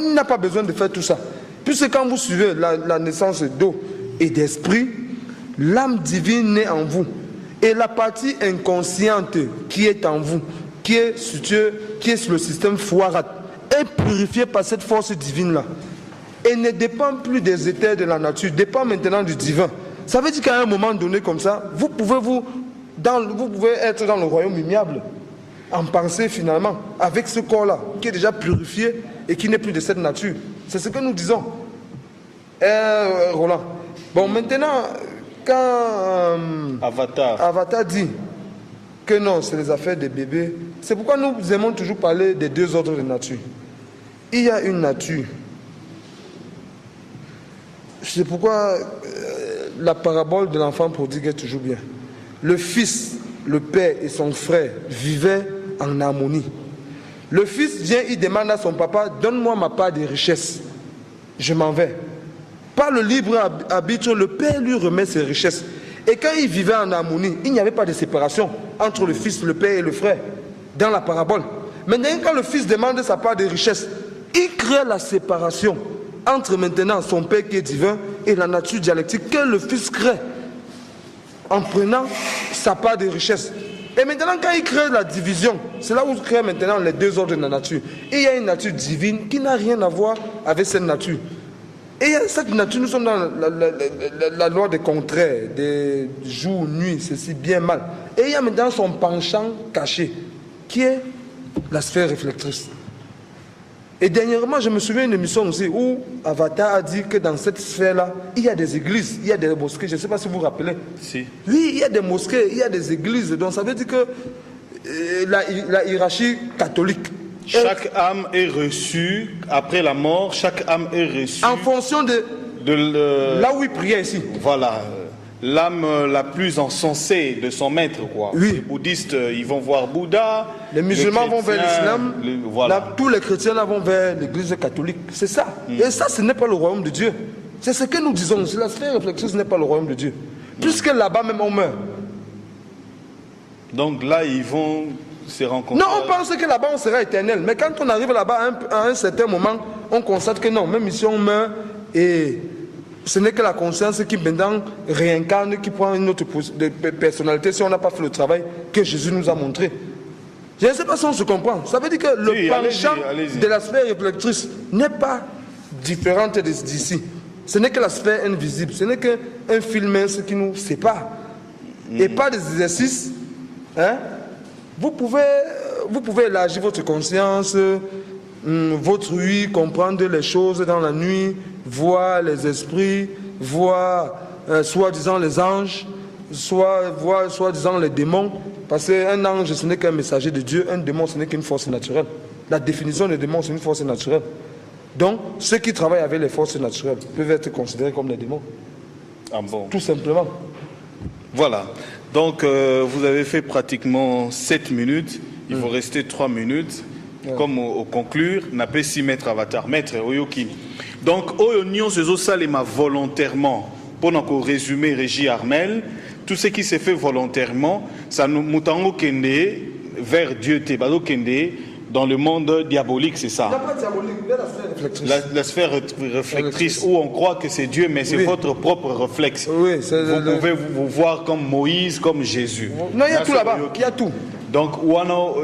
il n'a pas besoin de faire tout ça. Puisque quand vous suivez la naissance d'eau et d'esprit, l'âme divine naît en vous. Et la partie inconsciente qui est en vous, qui est sur le système foirat, est purifiée par cette force divine-là. Et ne dépend plus des états de la nature, dépend maintenant du divin. Ça veut dire qu'à un moment donné comme ça, vous pouvez être dans le royaume immuable, en pensée finalement, avec ce corps-là, qui est déjà purifié et qui n'est plus de cette nature. C'est ce que nous disons. Roland. Bon, maintenant, quand Avatar dit que non, c'est les affaires des bébés, c'est pourquoi nous aimons toujours parler des deux ordres de nature. Il y a une nature. C'est pourquoi la parabole de l'enfant prodigue est toujours bien. Le fils, le père et son frère vivaient en harmonie. Le fils vient, il demande à son papa, donne-moi ma part des richesses. Je m'en vais. Par le libre arbitre, le père lui remet ses richesses. Et quand il vivait en harmonie, il n'y avait pas de séparation entre le fils, le père et le frère dans la parabole. Maintenant, quand le fils demande sa part des richesses, il crée la séparation entre maintenant son père qui est divin et la nature dialectique que le fils crée en prenant sa part de richesse. Et maintenant, quand il crée la division, c'est là où il crée maintenant les deux ordres de la nature. Et il y a une nature divine qui n'a rien à voir avec cette nature. Et il y a cette nature, nous sommes dans la loi des contraires, des jours, nuits, ceci, bien, mal. Et il y a maintenant son penchant caché, qui est la sphère réflectrice. Et dernièrement, je me souviens d'une émission aussi où Avatar a dit que dans cette sphère-là, il y a des églises, il y a des mosquées. Je ne sais pas si vous vous rappelez. Si. Oui, il y a des mosquées, il y a des églises. Donc ça veut dire que la hiérarchie catholique. Chaque âme est reçue, après la mort, chaque âme est reçue. En fonction de là où il priait ici. Voilà. L'âme la plus encensée de son maître, quoi. Oui. Les bouddhistes, ils vont voir Bouddha. Les musulmans vont vers l'islam. Voilà. Tous les chrétiens là vont vers l'église catholique. C'est ça. Et ça, ce n'est pas le royaume de Dieu. C'est ce que nous disons. La sphère réflexive n'est pas le royaume de Dieu. Puisque là-bas même on meurt. Donc là, ils vont se rencontrer. Non, on pense que là-bas on sera éternel. Mais quand on arrive là-bas à un certain moment, on constate que non, même ici on meurt et ce n'est que la conscience qui maintenant réincarne, qui prend une autre personnalité si on n'a pas fait le travail que Jésus nous a montré. Je ne sais pas si on se comprend. Ça veut dire que le penchant de la sphère réflectrice n'est pas différente d'ici. Ce n'est que la sphère invisible. Ce n'est qu'un fil mince qui nous sépare. Et pas des exercices. Hein? Vous pouvez élargir votre conscience, votre oui, comprendre les choses dans la nuit, voir les esprits, voir soi-disant les anges, voir soi-disant les démons. Parce qu'un ange, ce n'est qu'un messager de Dieu, un démon, ce n'est qu'une force naturelle. La définition des démons, c'est une force naturelle. Donc, ceux qui travaillent avec les forces naturelles peuvent être considérés comme des démons. Ah bon. Tout simplement. Voilà. Donc, vous avez fait pratiquement 7 minutes. Il vous rester 3 minutes. Ouais. Comme au conclure, n'a pas si maître avatar, maître Oyoki. Donc, Oyo Nyon se salema volontairement, pour nous résumer Régie Armel, tout ce qui se fait volontairement, ça nous mutango kende vers Dieu te bado kende dans le monde diabolique, c'est ça. Pas diabolique, mais la sphère réflectrice. La sphère réflectrice où on croit que c'est Dieu, mais c'est votre propre réflexe. Oui, vous pouvez vous voir comme Moïse, comme Jésus. Non, il y a tout là-bas. Il y a tout. Donc, wano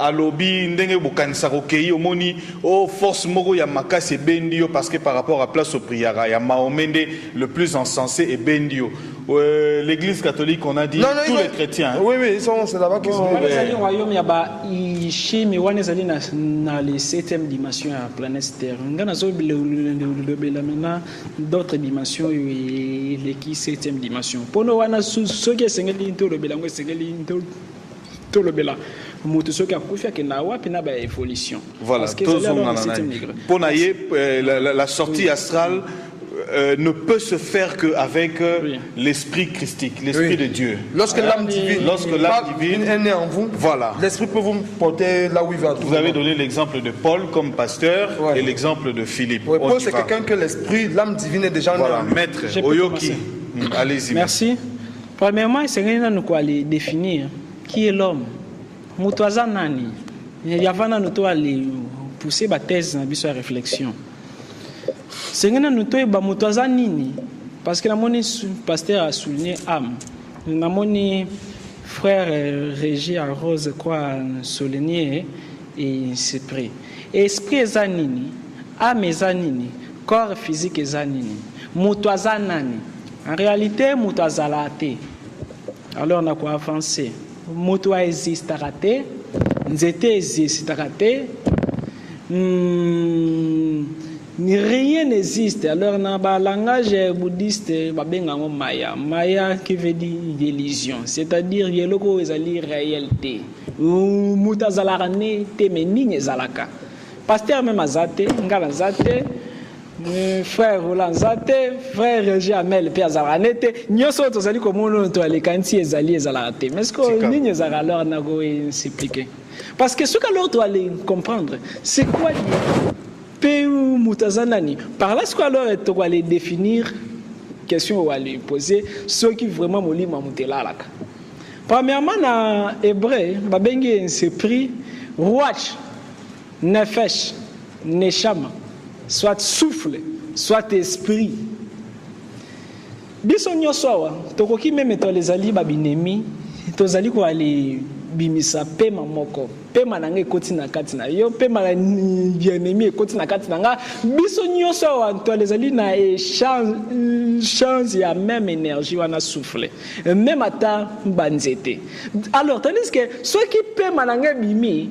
alobi ndenge bukanisa kokei omoni o force moko ya makasi bendio parce que par rapport à place au priara ya Mahomende le plus encensé est bendio. L'église catholique, on a dit tous les chrétiens. Oui, c'est là-bas qu'ils sont. Le royaume ya ba ishi mi wana zali na les 7e dimension ya planète Terre. Ngana zo le maintenant d'autres dimensions et les qui 7e dimension. Pono wana so ke sengeli into le belango sengeli into tout le bela mutu soki akufia ke na wapi na ba évolution. Voilà, pour la sortie astrale ne peut se faire qu'avec l'esprit christique, l'esprit de Dieu. Lorsque l'âme divine est née en vous, voilà, l'esprit peut vous porter là où il va. Vous avez donné l'exemple de Paul comme pasteur et l'exemple de Philippe. Paul, c'est quelqu'un que l'esprit, l'âme divine est déjà née. Voilà, maître Oyoki. Allez-y. Merci. Premièrement, c'est rien nous quoi les définir. Qui est l'homme? Mutuaza nani? Yavana nous doit aller pousser ba thèse na biso réflexion. C'est rien nous doit ba mutuaza nini? Parce que la moni pasteur a souligné âme. La moni frère Régis à Rose quoi souligner et esprit. Esprit zanini, âme zanini, corps physique zanini. Mutuaza nani? En réalité mutuaza la té. Alors on a quoi avancer? Moto existe raté, nzete existe raté, rien n'existe. Alors dans le langage bouddhiste, maya, maya qui veut dire illusion, c'est-à-dire que loko ezali réalité. Muta zalarane te menine zalaka. Pasteur même azate, ngala zate. Frère Roland Zate, frère Jamel Pierre Zaranete, nyoso tozali komono to ale kanti ezali ezalate. Mais ce que nini ezala alors na go s'expliquer. Parce que ce qu'alors tu aller comprendre, c'est quoi peu mutazanani. Par là ce qu'alors tu dois aller définir question ou aller poser ceux qui vraiment molima mutela laka. Premièrement na hébreu babenge esprit ruach nefesh neshama soit souffle, soit esprit. Biso nyoso tokoki meme to les ali babinemi, tozali ko ali bimisa pema moko, pema nange koti na kati na yo, pema na ennemi koti na kati na nga. Biso nyoso to les ali na change ya même énergie wana souffle, même ata banzete. Alors tandis que ceux qui pema nange bimi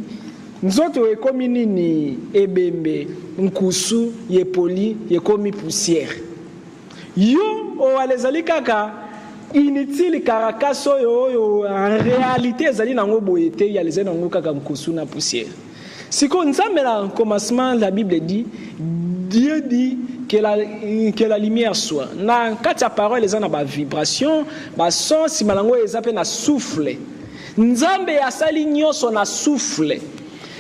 nzoto ekomi nini ebembe nkusu yepoli yekomi poussière yo o alezali kaka inutile karakaso yo en réalité ezali nango boyete ya lezali nango kaka nkusu na poussière. Siko nzambe na commencement la Bible dit Dieu dit que la lumière soit. Na kati ya parole eza na ba vibration ba son si malango ezape na souffle. Nzambe asali nyoso na souffle.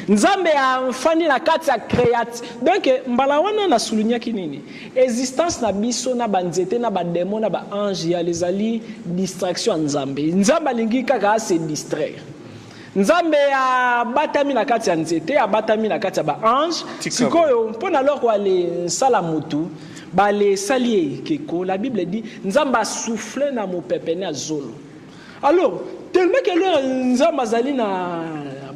Nzambe a fani na kati ya créatif. Donc mbala wana na souligner kinini existence na biso na banzete na ba démon na ba ange ya lezali distraction nzambe. Nzambe lingi kaka se distraire. Nzambe a batami na kati ya nzete, a batami na kati ya ba ange. Sikoyo pona loko wale sala mutu ba le salie keko la Bible dit nzambe a soufflé na mopepe na zolo. Alors tellement que le nzambe azali na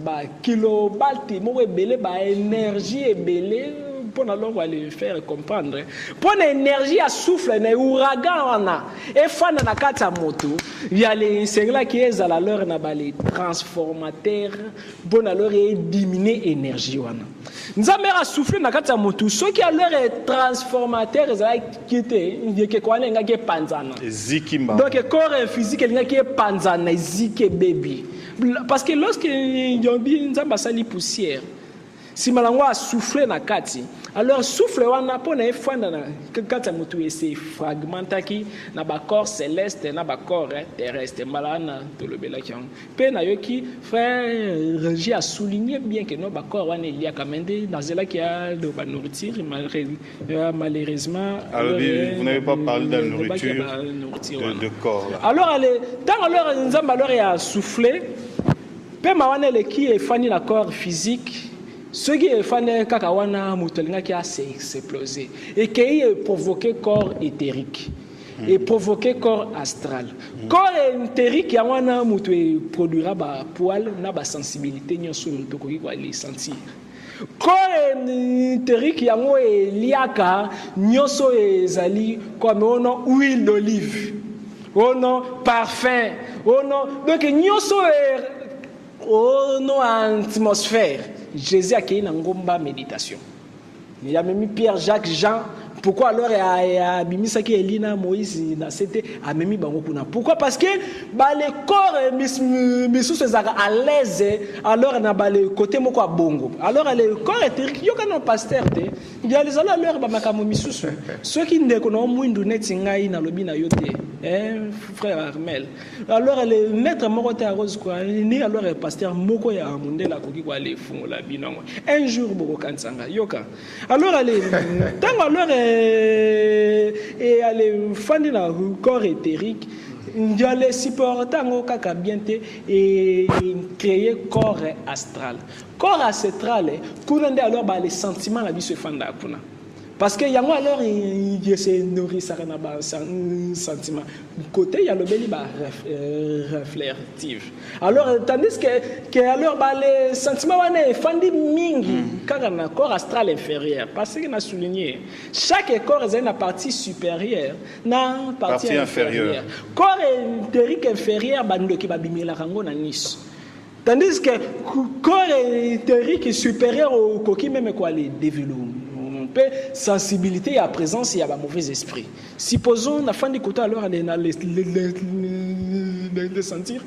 ba kilobalti mo ebele ba énergie ebele pour alors aller faire comprendre pour l'énergie à souffle na ouragan wana e fana na kata moto ya les sengla qui est à la leur na ba les transformateurs pour alors diminuer énergie wana nzambe a souffle na kata moto ceux qui a leur transformateur ezala kité yeke kwana ngake panzana zikimba donc corps physique ngake panzana zike baby parce que lorsque yombi nzamba sali poussière si malango a soufflé na kati alors souffle wana pona efanda na kati ya mutu ese fragmentaki na ba corps céleste na ba corps terrestre malana tolobela kyang pe na yoki frère Régie a souligné bien que no ba corps wana il y a quand même dans cela qui a de ba nourriture malheureusement alors vous n'avez pas parlé de la nourriture de corps là. Alors tant alors nzamba alors a soufflé pe mawana le qui est fani la corps physique. Ce qui est fait kaka wana mutolinga qui a s'explosé et qui a provoqué corps éthérique et provoqué corps astral. Corps éthérique ya wana muto produira ba poil na ba sensibilité nyoso muto ko ko les sentir. Corps éthérique ya ngo liaka nyoso ezali comme ono huile d'olive. Ono parfum. Ono donc nyoso ono atmosphère. Jésus a créé une ngomba méditation. Il a même Pierre, Jacques, Jean. Pourquoi alors il a mis ça qui est Elina, Moïse, c'était a même Bangokuna. Pourquoi? Parce que les corps mis à l'aise, alors on a le côté moko bongo. Alors le corps éthérique, il y a un pasteur, il y a les alors bamakamo misusu. Ceux qui ne connaissent moins netingai na lobi na yote, frère Armel. Alors le maître morote arose quoi, ni alors le pasteur moko ya munde la koki kwa le fungo la binango. Un jour boko kansanga yoka. Alors tant alors et aller fandi na corps éthérique il allait supporter ngo kaka bienté et créer corps astral kunande alors ba les sentiments la biso fanda kuna parce que yango alors il se nourrit ça na ba sentiment côté ya lobeli ba réflectif alors tandis que alors ba les sentiments wana fandi mingi kaka na corps astral inférieur parce que na souligné chaque corps a une partie supérieure na partie inférieure corps éthérique inférieur ba ndoki ba bimela kango na niso tandis que corps éthérique supérieur au coquille même quoi les développement sensibilité à présence il y a un mauvais esprit. Supposons la fin du côté alors les sentir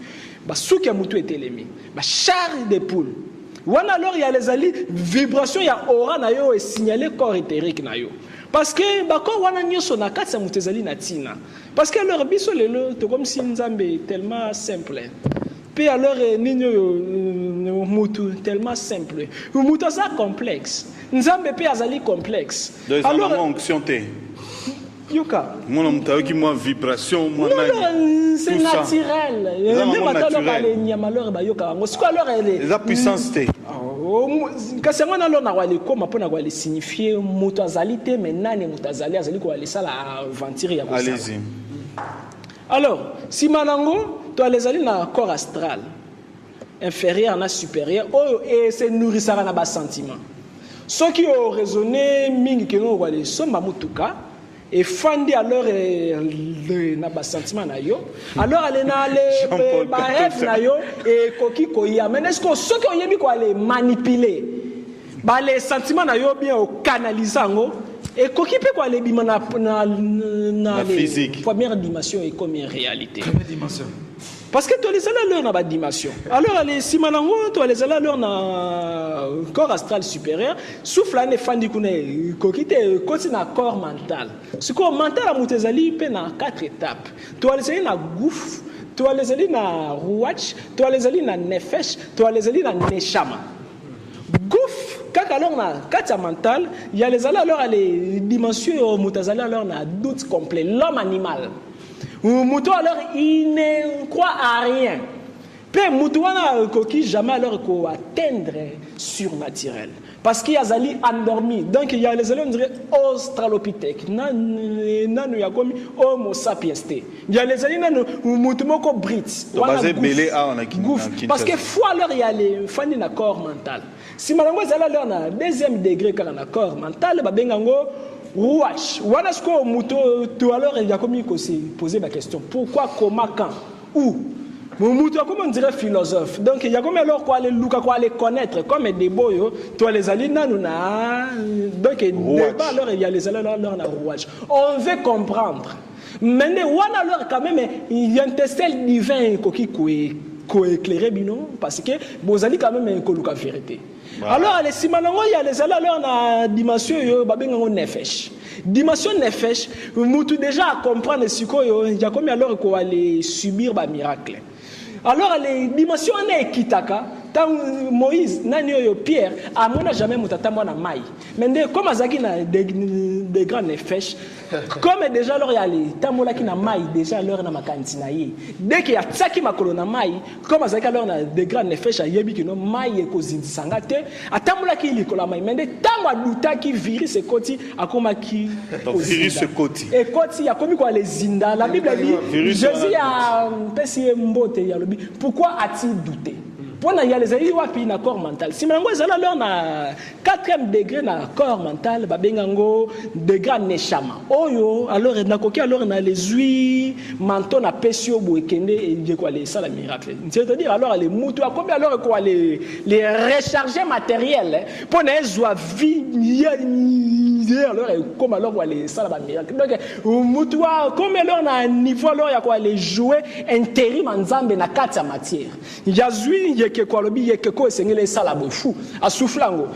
ce qui a mutu été l'émi char de poule ou alors il y a les alliés vibrations il y a aura na yo et signaler corps éthérique na yo parce que quand on a nyoso na katsa mutezali na tina parce que leur biso lelo to comme si nzambe tellement simple. Puis alors nino mutu tellement simple mutu ça complexe nzambe pe azali complexe alors onction te yoka mon mutayo ki moi vibration moi c'est naturel même attends le nyama alors ba yoka ngo siko alors elle la puissance te kasi ngo na lo na wale koma pona kwa le signifier mutu azali te maintenant mutu azali ko ale sala aventure ya ko allez-y alors si manango toi les alliés na corps astral inférieur na supérieur et c'est nourrir ça na bas sentiment ceux qui ont raisonné mingi que non wale somba mutuka et fandi alors na bas sentiment na yo alors aller na le ba rêve na yo et koki koya mais est-ce que ceux qui ont yebi ko aller manipuler ba les sentiments na yo bien au canalisant et koki pe ko aller bima na physique première dimension et comme une réalité première dimension. Parce que tu les allais dans la dimension. Alors, si maintenant tu les allais dans le corps astral supérieur, souffle l'année fin du coup, coquille, continue dans le corps mental. Ce corps mental, à Moutezali, il y a 4 étapes. Tu les allais dans le gouffre, tu les allais dans le rouach, tu les allais dans le nefesh, tu les allais dans le neshama. Gouffre, quand alors dans le cadre mental, il y a les allées alors à les dimensions, Moutezali alors dans doute complet, l'homme animal. Moutou alors il ne croit à rien. Peu moutou wana koki jamais alors ko atteindre surnaturel. Parce qu'il y a zali endormi. Donc il y a les élèves on dirait australopithèque. Nanu ya komi homo sapiens. Il y a les élèves nanu moutou moko brit. Basé belé a on a parce que fois alors il y a les fani na corps mental. Si malango zala alors na deuxième degré quand na corps mental ba bengango Rouach, voilà ce qu'on mouto tout à l'heure il y a comme poser ma question. Pourquoi, comment, quand, où? Mouto comme on dirait philosophe. Donc il y a comme alors quoi les louka quoi les connaître comme des boyo, toi les alina nous na. Donc débat alors il y a les alina alors na rouach. On veut comprendre. Mais on alors quand même il y a un testel divin qui éclairé bino parce que vous allez quand même un coluka vérité. Alors les simanango il y a les alors na dimension yo babengango nefesh. Dimension nefesh, mutu déjà à comprendre sikoyo ya comme alors ko aller subir ba miracle. Alors les dimensions na ekitaka tant Moïse nani yo Pierre amona jamais mutata mwana mai. Mais comme azaki na des grands nefesh comme déjà alors il y a les tamola qui na mai déjà alors na makantina ye. Dès qu'il y a tsaki makolo na mai comme azaki alors na des grands nefesh yebi ki no mai e ko zinzanga te atamola ki likola mai. Mais tango aduta ki virus ekoti akoma ki virus ekoti. Ekoti yakomi kwa les zinda. La Bible dit Jésus a pesi mbote ya lobi. Pourquoi a-t-il douté? Pour il y a les aïeux wapi na corps mental. Si maintenant ils alors na 4e degré na corps mental, ba bengango degré neshama. Oyo alors na koki alors na les huit manteau na pesio boekende et quoi les ça la miracle. C'est-à-dire alors les mutu a combien alors quoi les recharger matériels pour na joie vie alors comme alors quoi les ça la miracle. Donc mutu a combien alors na niveau alors ya quoi les jouer intérim nzambe na kati ya matière. Yazui que quoi le billet que quoi c'est les salabos fou à soufflango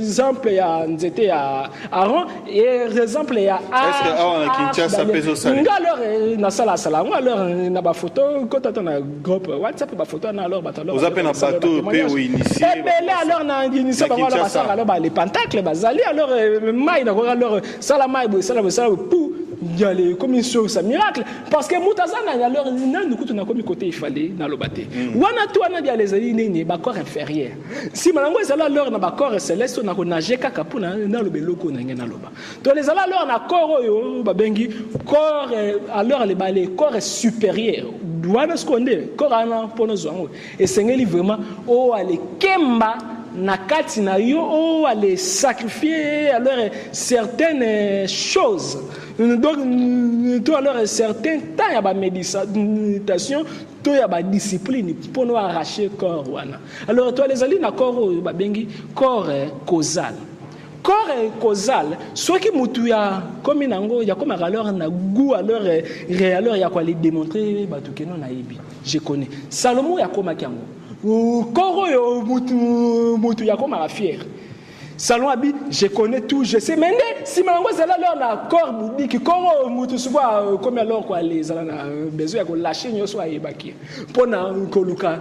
exemple il y a nzete ya Aaron et exemple il y a est-ce que Aaron Kinshasa peso sala alors na sala sala alors na ba photo quand on a groupe WhatsApp ba photo na alors ba alors vous appelez na bateau pe ou initié alors na initié ba wala ba sala alors ba les pentacles bazali alors mai na alors sala mai bo sala pou il y a les commissions ça miracle parce que mutazana alors nan kutu na komi côté il fallait na lobate wana to na dia les ali nini ba corps inférieur si malango ezala alors na ba corps céleste na ko nager kaka puna na lobeloko na ngena loba to les ala alors na corps oyo ba bengi corps alors les balais corps supérieur wana skonde corps ana pono zwango et sengeli vraiment o ale kemba na kati na yo o aller sacrifier alors certaines choses donc toi alors certains temps ya ba méditation to ya ba discipline pour nous arracher corps wana alors toi les ali na corps ba bengi corps causal ce qui mutu ya comme nango ya comme alors na goût alors ya quoi les démontrer ba tukeno na yebi je connais Salomon ya koma kiango Koro yo mutu ya koma fier. Salon abi je connais tout je sais mais si malango zala alors na corps bouddhique koro mutu souvent comme alors quoi les ala na besoin ya ko lâcher nyoso ayebaki pona koluka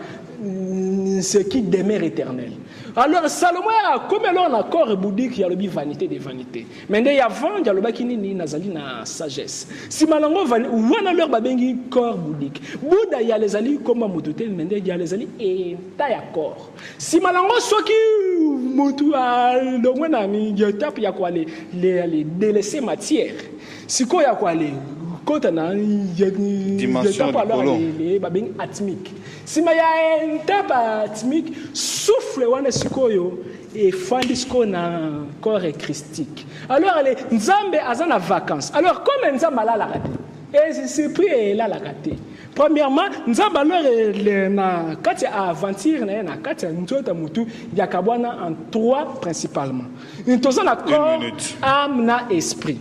ce qui demeure éternel. Alors Salomon a comme alors na corps bouddhique ya lobi vanité des vanités. Mais ndé avant ya lobaki nini nazali na sagesse. Si malango wana leur babengi corps bouddhique. Bouddha ya les ali comme mututel mais ndé ya les ali et ta ya corps. Si malango soki mutu a le mwana ni ya tape ya quoi les délaisser matière. Si quoi ya quoi les quand on a dimension de babeng atmique. Si ma ya un tape atmique souffle wana sikoyo et fandisco na corps christique. Alors les nzambe azana vacances. Alors comme nzambe la raté. Et c'est pris là la raté. Premièrement, nzambe alors na kati aventure na kati ntota mutu ya kabwana en 3 principalement. Ntoza na corps, âme na esprit.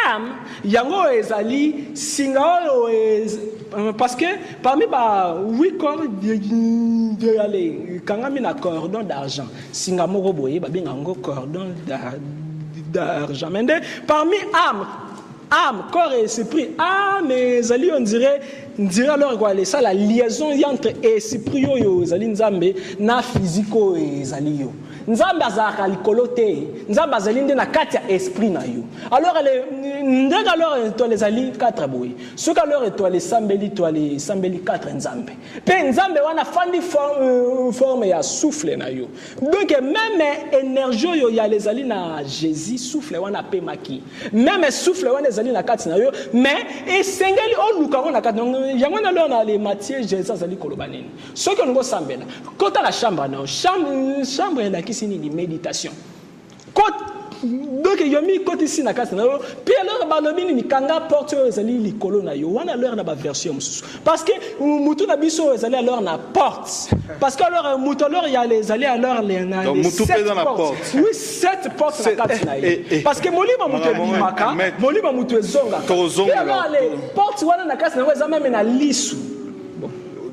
Âme yango ezali singa parce que parmi ba 8 corps de aller kangami na cordon d'argent singa moko boye ba benga ngo cordon d'argent mais parmi âme corps et esprit âme ezali on dirait alors quoi ça la liaison entre esprit yo ezali nzambe na physico ezali yo nzambe azaka likolo te nzambe azali nde na kati ya esprit na yo alors ndenge alors to les ali 4 boy ce que alors to les sambeli 4 nzambe pe nzambe wana fandi forme ya souffle na yo donc même énergie yo ya les ali na Jésus souffle wana pe maki même souffle wana ezali na kati na yo mais esengeli oluka na kati yango na lona les matières Jésus azali kolobaneni ce que ngo sambela kota la chambre na chambre na kisini ni méditation donc yomi côté ici na kati na yo puis alors balobini ni kanga porte ezali likolo na yo wana alors na ba version mususu parce que mutu na biso ezali alors na porte parce que alors mutu alors il y a les aller alors les na donc mutu pe dans la porte oui 7 portes na kati na yo parce que molima mutu ebimaka molima mutu ezonga puis alors les portes wana na kati na yo ezama même na lisu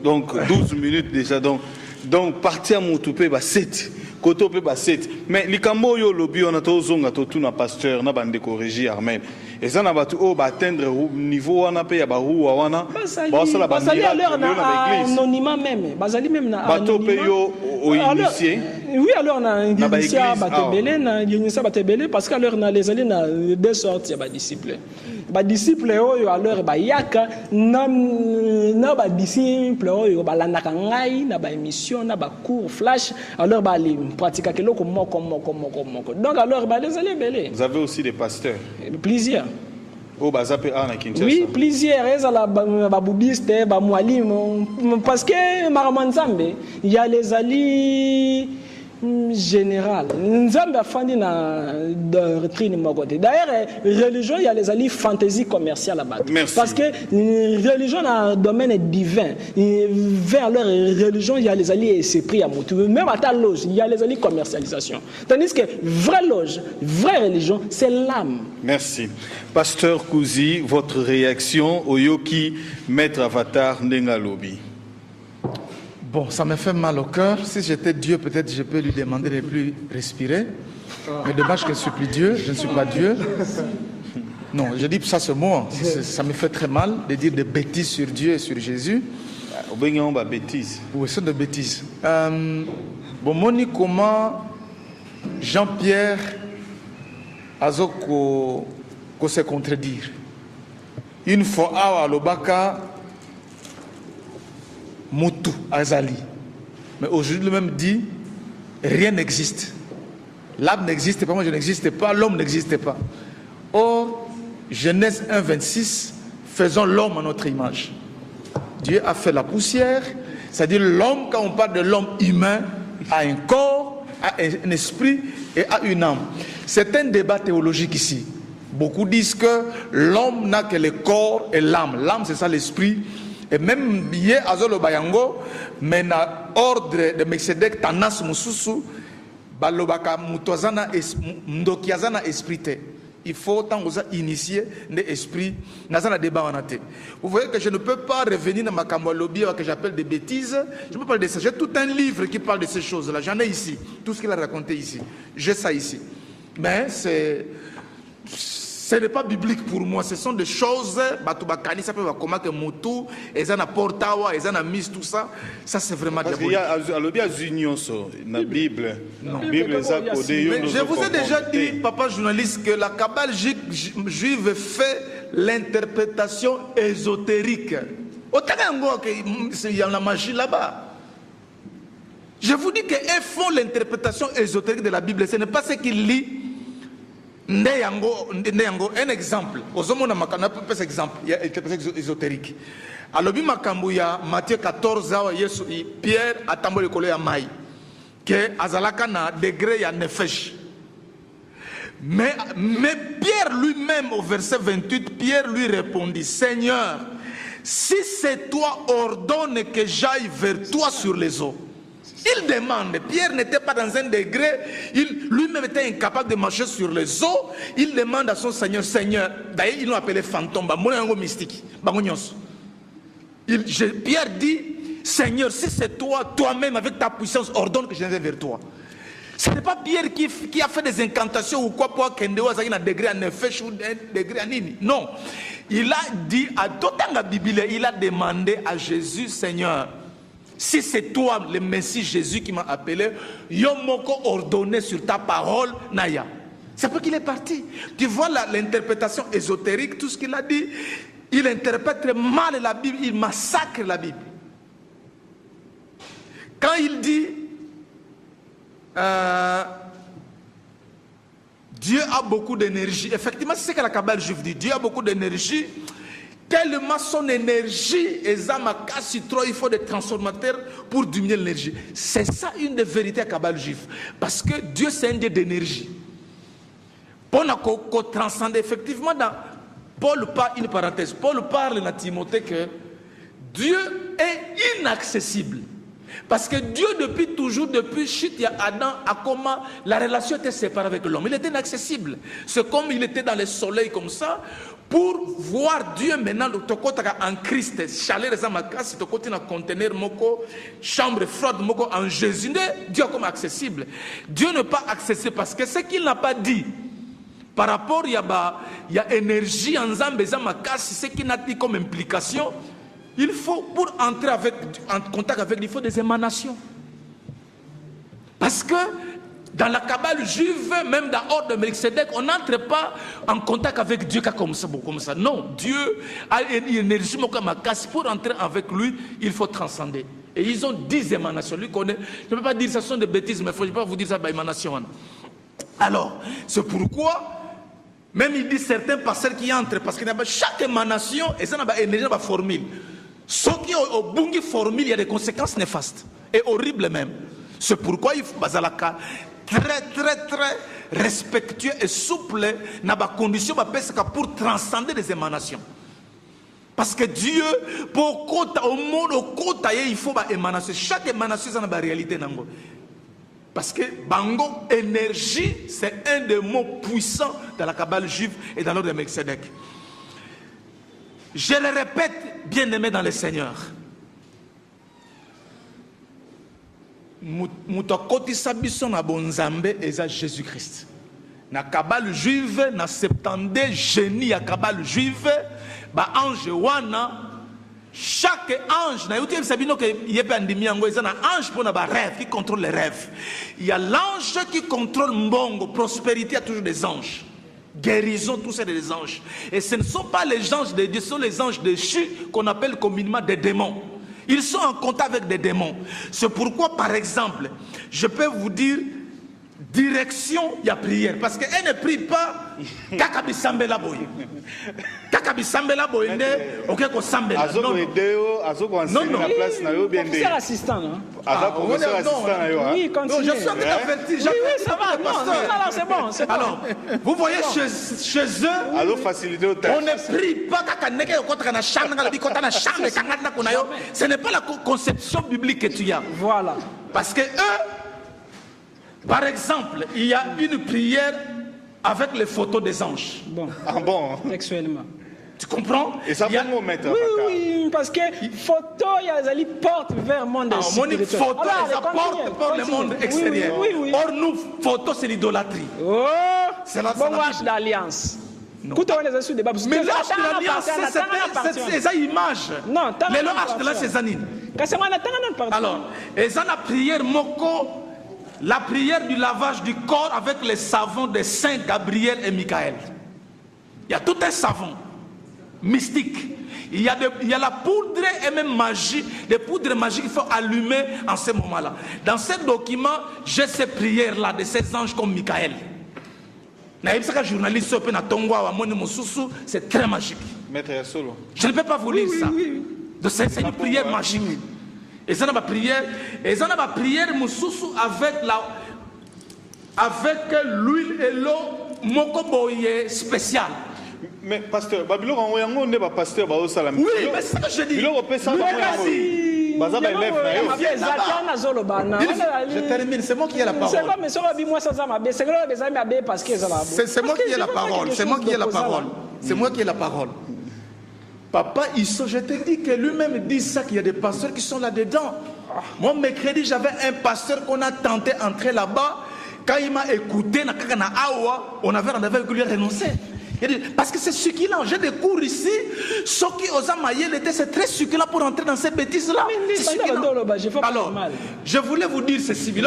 donc 12 minutes déjà donc Donc, parti à Moutoupe, 7. Côté peut 7. Mais les Camboyo, lobby, on a tous un pasteur, on a bande corrigé armée. Et ça, on va atteindre le niveau, on a payé à Barou, on a. Basali à l'heure, anonymat même. Basali même, initié. Oui, alors, on a initié à Batebele, parce qu'à l'heure, on a les alliés, deux sortes de disciples. Disciples, alors, Bayaka, na disciples, Balandaka Ngai, na émission, na cours, flash, alors, les pratiques, donc, alors, les alliés, belé. Vous avez aussi des pasteurs? Plusieurs. Oui, plusieurs. Il y a les bouddhistes, les moualim. Parce que Maramanzambe, il y a les alliés général. Nzambe a fandi na doctrine mokote. D'ailleurs, religion, il y a les alliés fantaisie commerciale là-bas. Parce que religion a un domaine divin. Vers leur religion, il y a les alliés esprit à motu. Même à ta loge, il y a les alliés commercialisation. Tandis que vraie loge, vraie religion, c'est l'âme. Merci. Pasteur Kouzi, votre réaction au Yoki, Maître Avatar Nengalobi. Bon, ça me fait mal au cœur. Si j'étais Dieu, peut-être je peux lui demander de ne plus respirer. Mais dommage que je ne suis plus Dieu, je ne suis pas Dieu. Non, je dis ça ce mot. Ça me fait très mal de dire des bêtises sur Dieu et sur Jésus. Bêtises. Oui, c'est des bêtises. Bon, moni comment Jean-Pierre a se contredire. Une fois à l'Obaka, Moutou, Azali. Mais aujourd'hui, lui-même dit, rien n'existe. L'âme n'existe pas, moi je n'existe pas, l'homme n'existe pas. Or, Genèse 1, 26, faisons l'homme à notre image. Dieu a fait la poussière, c'est-à-dire l'homme, quand on parle de l'homme humain, a un corps, a un esprit et a une âme. C'est un débat théologique ici. Beaucoup disent que l'homme n'a que le corps et l'âme. L'âme, c'est ça l'esprit. Et même hier, Azolo Bayango, mais na ordre de Melchizedek, Tanas Mususu, Balobaka Mutozana, Mdokiazana esprit. Il faut tant que ça initier l'esprit, Nazana débat en athée. Vous voyez que je ne peux pas revenir dans ma camoualobi que j'appelle des bêtises. Je peux parler de ça. J'ai tout un livre qui parle de ces choses-là. J'en ai ici. Tout ce qu'il a raconté ici. J'ai ça ici. Mais ce n'est pas biblique pour moi, ce sont des choses, Batubakani, ça peut voir comment que Moutou, ils ont Portawa, ils ont mis tout ça, ça c'est vraiment diabolique. Il y a union dans la Bible. Non. Je vous ai déjà dit, papa journaliste, que la cabale juive fait l'interprétation ésotérique. Autant qu'il y a la magie là-bas. Je vous dis qu'ils font l'interprétation ésotérique de la Bible, ce n'est pas ce qu'ils lisent. Un exemple, il y a interprétation ésotérique. Alors, Matthieu 14, Pierre a tambour le collègue à Maï, que Azalaka na degré ya nefesh. Mais Pierre lui-même, au verset 28, Pierre lui répondit, Seigneur, si c'est toi, ordonne que j'aille vers toi sur les eaux. Il demande, Pierre n'était pas dans un degré, lui-même était incapable de marcher sur les eaux, il demande à son Seigneur, Seigneur, d'ailleurs ils l'ont appelé fantôme, mystique, Pierre dit, Seigneur, si c'est toi, toi-même avec ta puissance, ordonne que je vienne vers toi. Ce n'est pas Pierre qui a fait des incantations ou quoi pour qu'il y ait un degré à nefesh ou un degré à nini. Non, il a dit, à d'autant la Bible, il a demandé à Jésus, Seigneur, si c'est toi, le Messie Jésus qui m'a appelé, Yomoko ordonné sur ta parole, Naya. C'est pour qu'il est parti. Tu vois l'interprétation ésotérique, tout ce qu'il a dit, il interprète mal la Bible, il massacre la Bible. Quand il dit, Dieu a beaucoup d'énergie, effectivement, c'est ce que la Kabbale juive dit, Dieu a beaucoup d'énergie. Tellement son énergie, il faut des transformateurs pour diminuer l'énergie. C'est ça une des vérités à Kabbale juif. Parce que Dieu, c'est un Dieu d'énergie. Pour qu'on transcende, effectivement, Paul parle, une parenthèse, Paul parle dans Timothée que Dieu est inaccessible. Parce que Dieu, depuis toujours, depuis chute, il y a Adam, à comment la relation était séparée avec l'homme. Il était inaccessible. C'est comme il était dans le soleil comme ça. Pour voir Dieu maintenant, en Christ, chaleur et zamakasi, tu na conteneur moko, chambre froide moko en Jésus, Dieu est comme accessible. Dieu n'est pas accessible parce que ce qu'il n'a pas dit, par rapport, il y a énergie en Zambé, zamakasi, ce qu'il a dit comme implication, il faut, pour entrer en contact avec lui, il faut des émanations. Parce que dans la Kabbale juive, même dans l'ordre de Melchizedek, on n'entre pas en contact avec Dieu comme ça. Non, Dieu a une énergie. Pour entrer avec lui, il faut transcender. Et ils ont 10 émanations. Lui connaît. Je ne peux pas dire que ce sont des bêtises, mais il ne faut pas vous dire ça par émanation. Alors, c'est pourquoi, même il dit certains pasteurs qui entrent, parce que chaque émanation, et ça a une énergie, une formule. Ce qui est au bungi formule, il y a des conséquences néfastes et horribles même. C'est pourquoi il faut très respectueux et souple dans la condition pour transcender les émanations. Parce que Dieu, pour au monde, au côté, il faut une émanation. Chaque émanation, c'est une réalité. Parce que Bango, énergie, c'est un des mots puissants dans la Kabbale juive et dans l'ordre de Melchizedek. Je le répète, bien-aimé dans le Seigneur. Mutokoti sabiso na bonzambe eza Jésus-Christ. Na Kabbale juive, na 70 génie ya Kabbale juive, ba ange wana, chaque ange, na youtube sabino que yebe andimi yango eza na ange pour na ba rêve qui contrôle les rêves. Il y a l'ange qui contrôle mbongo, prospérité, il y a toujours des anges. Guérison, tout ça des anges. Et ce ne sont pas les anges de Dieu, ce sont les anges déchus qu'on appelle communément des démons. Ils sont en contact avec des démons. C'est pourquoi, par exemple, je peux vous dire, direction, il y a prière. Parce qu'elle ne prie pas, kakabisambela boy. Kakabisambela boy, ok, ko sambela. Non, non. C'est l'assistant, non? Oui, continue. Je suis averti. Oui, ça va. Non, c'est bon. Alors, vous voyez, chez eux, on ne prie pas. Ce n'est pas la conception biblique que tu as. Voilà. Parce que eux, par exemple, il y a une prière avec les photos des anges. Bon. Ah bon? Sexuellement. Tu comprends? Et ça va nous mettre. Oui, parce que photo, il y a des portes vers le monde spirituel. Photo, ça porte vers le monde extérieur. Oui. Or, nous, photo, c'est l'idolâtrie. Oh! C'est la marche d'alliance. Mais l'arche de l'alliance, c'est ces images. Non, mais l'arche de l'alliance, c'est Zanine. Alors, et ça, la prière Moko, la prière du lavage du corps avec les savons de Saint Gabriel et Michael. Il y a tout un savon mystique. Il y a la poudre et même magie, des poudres magiques qu'il faut allumer en ce moment-là. Dans ce document, j'ai ces prières-là de ces anges comme Michael. C'est très magique. Je ne peux pas vous lire ça. C'est une prière magique. Et ça n'a pas prière. Et ça n'a pas prière avec l'huile et l'eau mokoboye spéciale. Mais pasteur, Babylone on n'est pas pasteur oui, mais c'est ce que je dis. Je termine, c'est moi qui ai la parole. C'est moi qui ai la parole. C'est moi qui ai la parole. C'est moi qui ai la parole. Papa Isso, je te dis que lui-même dit ça, qu'il y a des pasteurs qui sont là-dedans. Moi, mercredi, j'avais un pasteur qu'on a tenté d'entrer là-bas. Quand il m'a écouté, on avait rendez-vous avec lui, renoncer. Parce que c'est succulent. J'ai des cours ici. Ce qui aux Amaïel était, c'est très succulent pour entrer dans ces bêtises-là. Alors, je voulais vous dire ceci. Il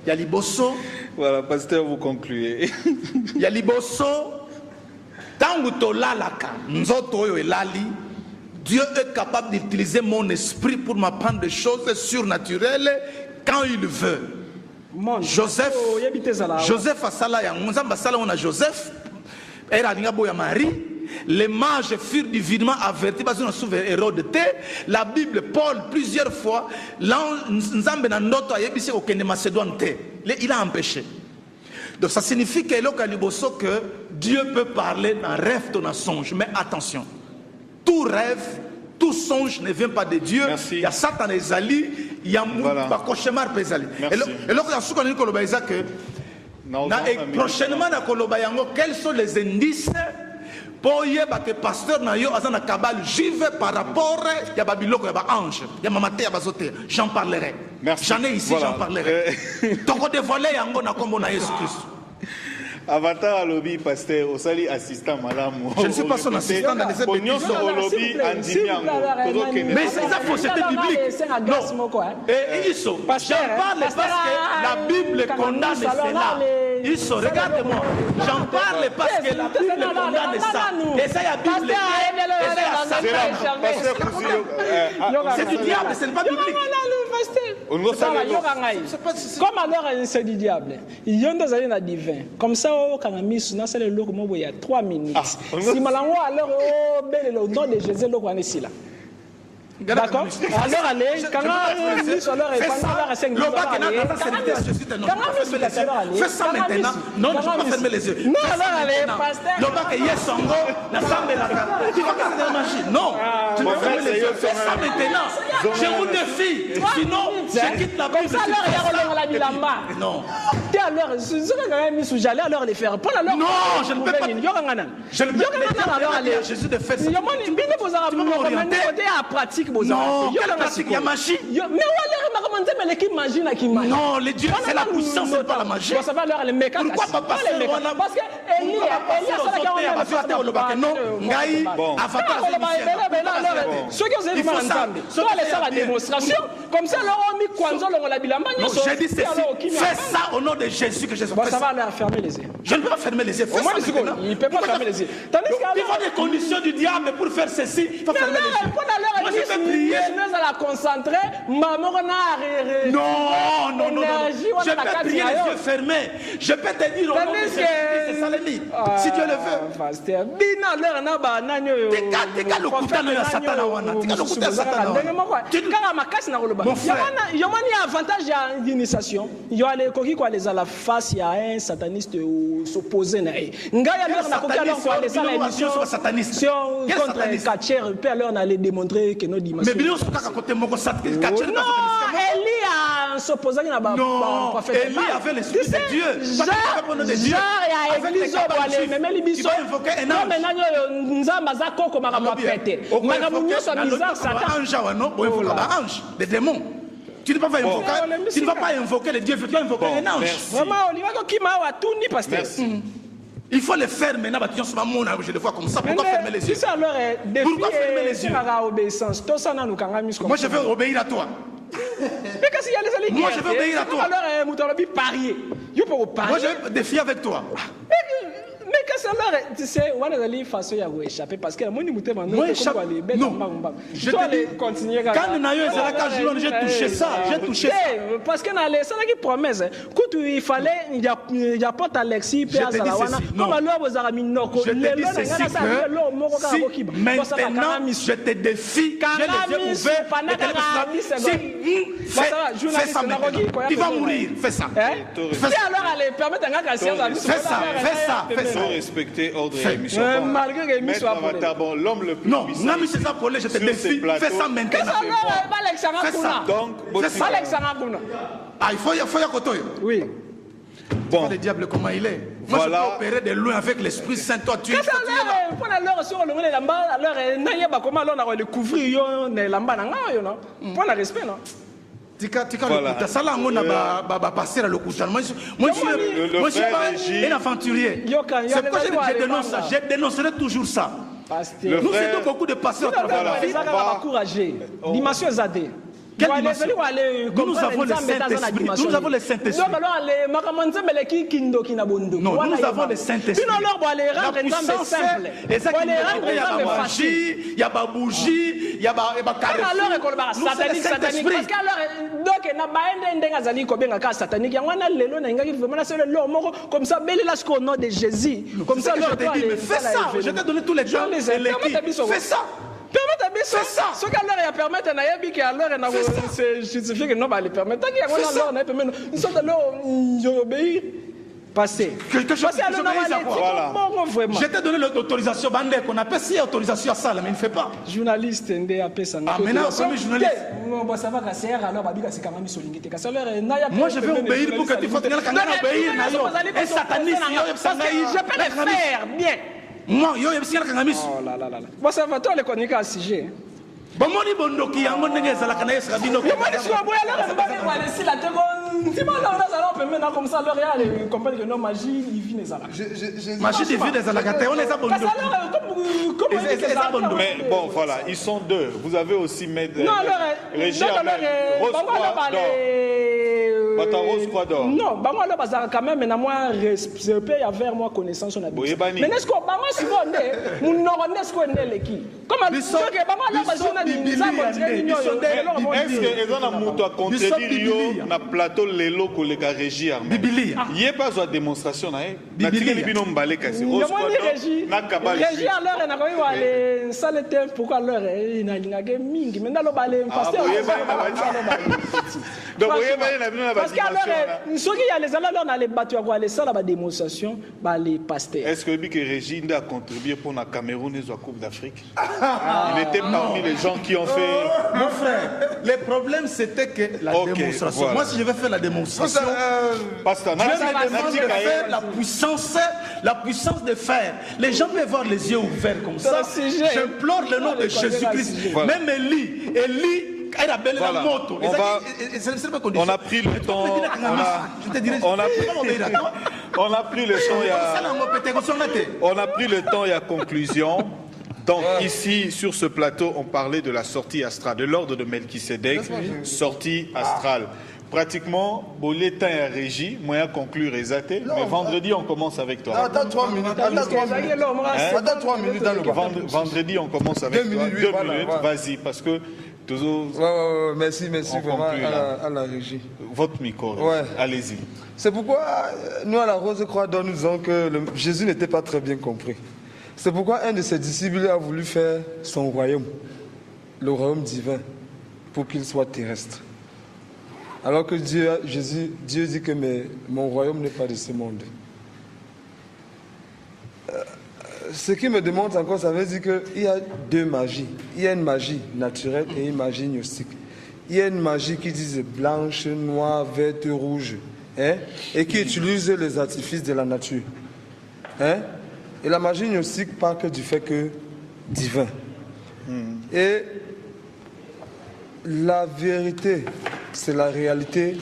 y a Liboso. Voilà, pasteur, vous concluez. Il y a Liboso. Dieu est capable d'utiliser mon esprit pour m'apprendre des choses surnaturelles quand il veut. Joseph Asala on a Joseph Marie, les mages furent divinement avertis parce qu'on a souffert Hérode. La Bible, Paul, plusieurs fois, il a empêché. Donc ça signifie que Dieu peut parler d'un rêve, d'un songe. Mais attention, tout rêve tout songe ne vient pas de Dieu. Il y a Satan et Zali, il y a un cauchemar et Zali. Et alors, il y a ce qu'on dit que prochainement, quels sont les indices pour y avoir que pasteur na yo azana kabal juive par rapport il y a babiloko il y a ange il y a mamate bazote j'en parlerai. J'en ai ici, j'en parlerai. Donc dévoiler yango na kombo na Jésus Christ. Avatar à lobby, pasteur, au sali assistant madame. Je ne suis pas son assistant dans les épisodes. Mais c'est ça, c'était biblique. Non. Et ils sont. J'en parle parce que la Bible condamne cela. Ils sont, regarde-moi. J'en parle parce que la Bible condamne ça. Et ça, il y a Bible. C'est du diable, ce n'est pas biblique. Comme alors c'est du diable. Il y a des années divin. Comme ça, quand on a mis sur le logo, il y a 3 minutes. Si Malango alors au nom de Jésus, le roi est là. D'accord. Alors allez, quand on mis sur leur épingle, 5 minutes. Fais ça maintenant. Non, je ne vais pas fermer les yeux. Non, alors allez, pasteur. Le bac est yesongo, la sambe la carte. Tu vas casser la machine. Non, je ne vais pas fermer les yeux. Fais ça maintenant. Je vous défie. Sinon, je quitte la Bible. Comme ça, alors, il y a la bilamba. Non. Alors, j'allais alors les faire. Non, je ne peux pas. Je ne peux pas. Jésus de faire ça. Tu m'as orienté à pratique. Non, quelle pratique? Il y a magie. Non, les dieux, c'est la puissance, c'est pas la magie. Pourquoi pas passer parce que comme ça, j'ai dit ceci. Fais ça au nom de Jésus que Jésus. Ça va leur fermer les yeux. Je ne peux pas fermer les yeux. Il ne peut pas fermer les yeux. Il faut des conditions du diable pour faire ceci. Il faut fermer les yeux. Moi, je peux prier. À la concentrer, maman non. Je peux prier les yeux fermés. Je peux te dire au nom de Jésus, c'est ça l'ennemi. Si Dieu le veut. Mon frère, il y a un avantage d'initiation. Il y a les coquilles qui les à la face, il y a un sataniste s'opposé. Il y a un sataniste contre Katcher, puis alors on allait démontrer que nos dimensions. Mais bien sûr, non, Élie a s'opposé à la prophète. Élie avait l'esprit de Dieu. Genre, il y a église où même les bisous. Non, maintenant, nous avons un coco marabapete. Marabounio soit bizarre, Satan. Ange, des démons. Tu ne vas pas invoquer, tu ne vas pas invoquer les dieux, tu vas invoquer un ange. Vraiment, il faut le faire maintenant, je le vois comme ça. Pourquoi fermer les yeux? Pourquoi fermer les yeux? Moi je veux obéir à toi. Moi je veux obéir à toi. Moi je veux défier avec toi. Mais qu'est-ce que alors, tu sais, on a des façons à échapper parce que moi, je dois aller continuer. Quand nous avons j'ai touché ça, j'ai touché ça. Parce que dans les qui promesse, quand il fallait, il y a pas Alexis, Père Zalawana, comme alors vous avez mis Noko, je te dis ceci que maintenant, je te défie, j'ai les yeux ouverts, fais ça maintenant. Tu vas mourir, fais ça. Fais ça, fais ça. Respecter ordre et émission. Malgré Maître Avatar, bon, l'homme le plus non, non, mais c'est ça pour je te défie. Fais ça maintenant. Fais ça. Donc, ah, il faut y côtoyer. Oui. Bon. Le diable, comment il est? Moi, voilà. Je peux opérer de loin avec l'Esprit Saint. Toi, tu es là. Alors, sur le alors, comment on le couvrir, pour le respect, non? Tika le sala ngona ba passer le cousin. Moi je suis pas un aventurier. C'est pourquoi je dénonce ça. Je dénoncerai toujours ça. Nous aidons beaucoup de pasteurs à travers la vie. Encourager. Dimension zadé. Nous avons le Saint-Esprit. Nous avons le Saint-Esprit. Non, nous avons le Saint-Esprit. La puissance, et ça qui nous il y a la magie, il y a la bougie, il y a la carrefour. Nous avons le Saint-Esprit. Comme ça, au nom de Jésus. Comme ça, je te dis, mais fais ça. Je t'ai donné tous les gens. Fais ça. Permettez ça. Ce qu'elle leur permettre à Nayabi qui alors c'est justifié que non va les permettre. Nous sommes alors obéir. Passé. Que je Passé à voilà. Vraiment. Je t'ai donné l'autorisation, qu'on appelle si autorisation à ça, mais il ne fait pas. Journaliste, ndé appelle ça. Ah, maintenant, comme journaliste. Moi, je vais obéir pour que tu fasses obéir. Et sataniste, je peux le faire, bien. Moi, yo, je suis un kangamis. Oh là là là. Moi, ça va, toi, les chroniques à sujet. Bomoni bondoki yango ndenge ezalaka na yesu rabino ko bomoni siko boya alors on va aller si la teko si moi là on a maintenant comme ça leur réel comprendre que non magie divine ezalaka magie divine ezalaka te on les a bondoki mais bon voilà ils sont deux vous avez aussi Maître Régis Rose Croix d'Or non bah moi là bazaka quand même na moi respect envers moi connaissance on a mais n'est-ce que bah moi si bon né mon n'est-ce que né leki comment que bah moi là bazona est-ce que eza na moto a contredire yo na plateau lelo koleka Régis Armel yé pas une démonstration na ye na tikeli bino mbale kasi Rose Croix d'Or na kabali Régis à l'heure na koyi wale salete pourquoi l'heure na lingage mingi mais ndalo bale pasteur donc voyez bale na bino na parce que alors soki ya les alors na les battu kwa les sala ba démonstration ba les pasteurs est-ce que Régis a contribué pour la Cameroun et la Coupe d'Afrique il était parmi les gens qui ont fait mon frère le problème c'était que la démonstration voilà. Moi si je vais faire la démonstration pasteur je vais faire la puissance de faire les gens peuvent voir les yeux ouverts comme ça j'implore le nom de Jésus-Christ voilà. Même Élie voilà. On a pris le temps. On a pris le temps. On a pris le temps et à conclusion. Donc ici, sur ce plateau, on parlait de la sortie astrale, de l'ordre de Melchisédek, sortie astrale. Pratiquement, Boletin et Régie, moyen conclure Ezaté, mais vendredi, on commence avec toi. Attends 3 minutes. Attends 3 minutes dans le vendredi, on commence avec toi. 2 minutes, vas-y, parce que toujours... Merci vraiment à la Régie. Votre micro, allez-y. C'est pourquoi nous, à la Rose Croix d'Or, nous disons que Jésus n'était pas très bien compris. C'est pourquoi un de ses disciples a voulu faire son royaume, le royaume divin, pour qu'il soit terrestre. Alors que Dieu dit que mon royaume n'est pas de ce monde. Ce qui me demande encore, ça veut dire qu'il y a deux magies. Il y a une magie naturelle et une magie gnostique. Il y a une magie qui dit blanche, noire, verte, rouge, hein, et qui utilise les artifices de la nature. Hein. Et la magie gnostique parle que du fait que divin. Et la vérité, c'est la réalité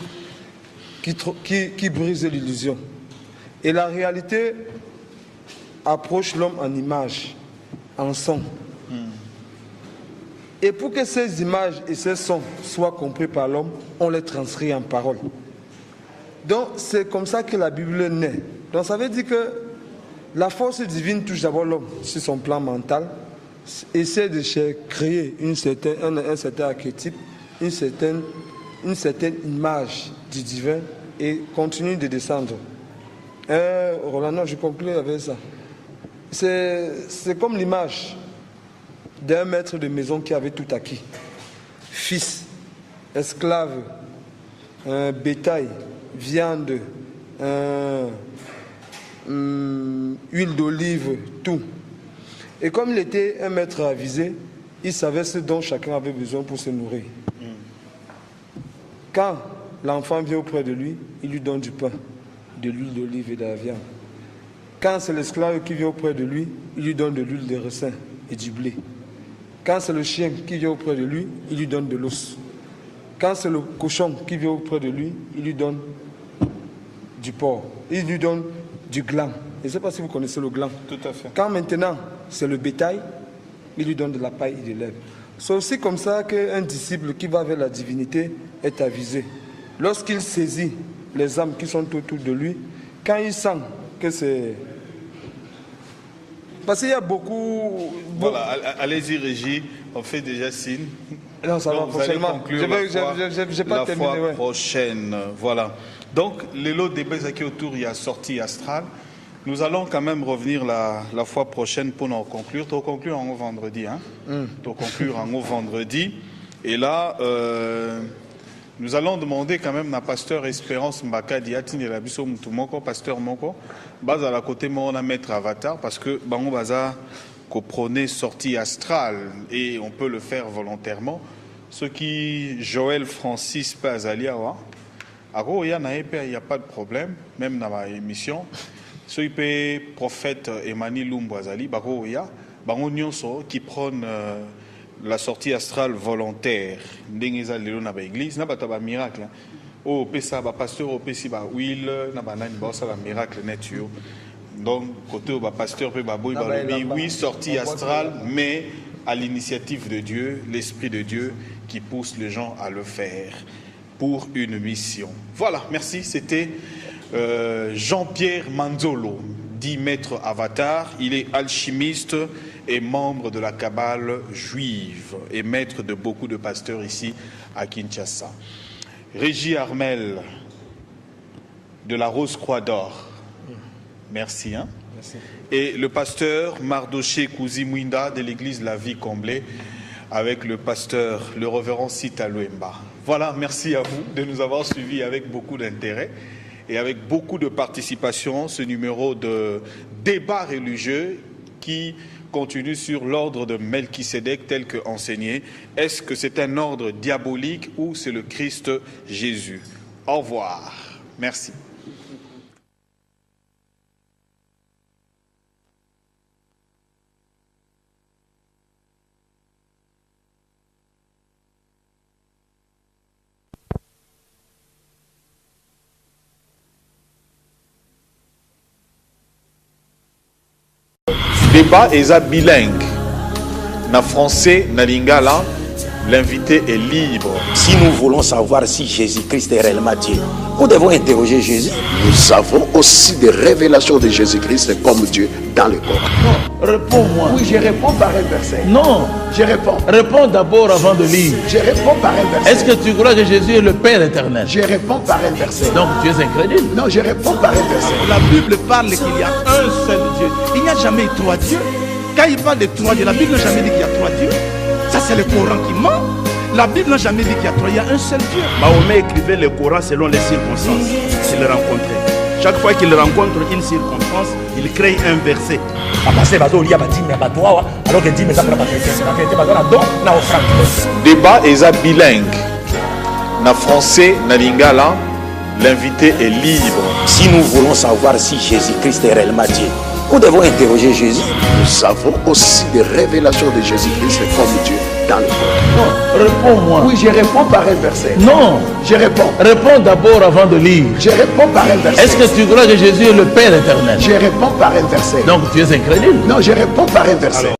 qui brise l'illusion. Et la réalité approche l'homme en image, en son. Et pour que ces images et ces sons soient compris par l'homme, on les transcrit en paroles. Donc c'est comme ça que la Bible naît. Donc ça veut dire que la force divine touche d'abord l'homme sur son plan mental, essaie de créer un certain archétype, une certaine image du divin et continue de descendre. Roland, je conclue avec ça. C'est comme l'image d'un maître de maison qui avait tout acquis. Fils, esclave, bétail, viande, huile d'olive, tout. Et comme il était un maître avisé, il savait ce dont chacun avait besoin pour se nourrir. Quand l'enfant vient auprès de lui, il lui donne du pain, de l'huile d'olive et de la viande. Quand c'est l'esclave qui vient auprès de lui, il lui donne de l'huile de raisin et du blé. Quand c'est le chien qui vient auprès de lui, il lui donne de l'os. Quand c'est le cochon qui vient auprès de lui, il lui donne du porc. Il lui donne du gland. Je ne sais pas si vous connaissez le gland. Tout à fait. Quand maintenant c'est le bétail, il lui donne de la paille et des lèvres. C'est aussi comme ça qu'un disciple qui va vers la divinité est avisé. Lorsqu'il saisit les âmes qui sont autour de lui, quand il sent que c'est... Parce qu'il y a beaucoup... Voilà, allez-y Régie, on fait déjà signe. Non, ça va prochainement. Je pas terminé. La fois prochaine, voilà. Donc, les lots des baies qui autour, il y a sortie astrale. Nous allons quand même revenir la fois prochaine pour nous conclure. Tu vas conclure en vendredi, hein? Tu vas conclure en vendredi. Et là, Nous allons demander quand même à pasteur Espérance Mbakadi Atine la biso mutumoko pasteur moko base à la côté mon mettre avatar parce que bango baza qu'on prenait sortie astrale et on peut le faire volontairement. Ce qui Joël Francis Pazaliawa il n'y a pas de problème même dans ma émission. Ce qui prophète Emmanuel Lumbazali bango nyonso qui prennent la sortie astrale volontaire ndengeza lelo na ba église na bata ba miracle o pesa ba pasteur o pesi ba will na ba nani ba sala miracle nature donc côté ba pasteur pe ba boy ba lobi oui sortie astrale mais à l'initiative de Dieu, l'esprit de Dieu qui pousse les gens à le faire pour une mission. Voilà, merci, c'était Jean-Pierre Manzolo, dit maître avatar, il est alchimiste et membre de la Kabbale juive et maître de beaucoup de pasteurs ici à Kinshasa. Régie Armel de la Rose-Croix d'Or. Merci. Hein? Merci. Et le pasteur Mardoché Kouzimouinda de l'église La Vie Comblée avec le pasteur, le révérend Sita Luemba. Voilà, merci à vous de nous avoir suivis avec beaucoup d'intérêt et avec beaucoup de participation. Ce numéro de débat religieux qui continue sur l'ordre de Melchisédek tel que enseigné. Est-ce que c'est un ordre diabolique ou c'est le Christ Jésus? Au revoir. Merci. Débat est bilingue. Na français, na lingala, l'invité est libre. Si nous voulons savoir si Jésus-Christ est réellement Dieu, nous devons interroger Jésus. Nous avons aussi des révélations de Jésus-Christ comme Dieu dans le Coran. Non, réponds-moi. Oui, je réponds par un verset. Non. Je réponds. Réponds d'abord avant de lire. Je réponds par un verset. Est-ce que tu crois que Jésus est le Père éternel? Je réponds par un verset. Donc tu es incrédule? Non, je réponds par un verset. La Bible parle qu'il y a un seul Dieu. Il n'y a jamais eu trois dieux. Quand il parle de trois dieux, la Bible n'a jamais dit qu'il y a trois dieux. Ça, c'est le Coran qui ment. La Bible n'a jamais dit qu'il y a trois, il y a un seul Dieu. Mahomet écrivait le Coran selon les circonstances qu'il rencontrait. Chaque fois qu'il rencontre une circonstance, il crée un verset. Débat est bilingue. Na français, na lingala, l'invité est libre. Si nous voulons savoir si Jésus-Christ est réellement Dieu, nous devons interroger Jésus. Nous avons aussi des révélations de Jésus-Christ comme Dieu dans le Coran. Non, réponds-moi. Oui, je réponds par un verset. Non. Je réponds. Réponds d'abord avant de lire. Je réponds par un verset. Est-ce que tu crois que Jésus est le Père éternel? Je réponds par un verset. Donc tu es incrédule? Non, je réponds par un verset. Alors,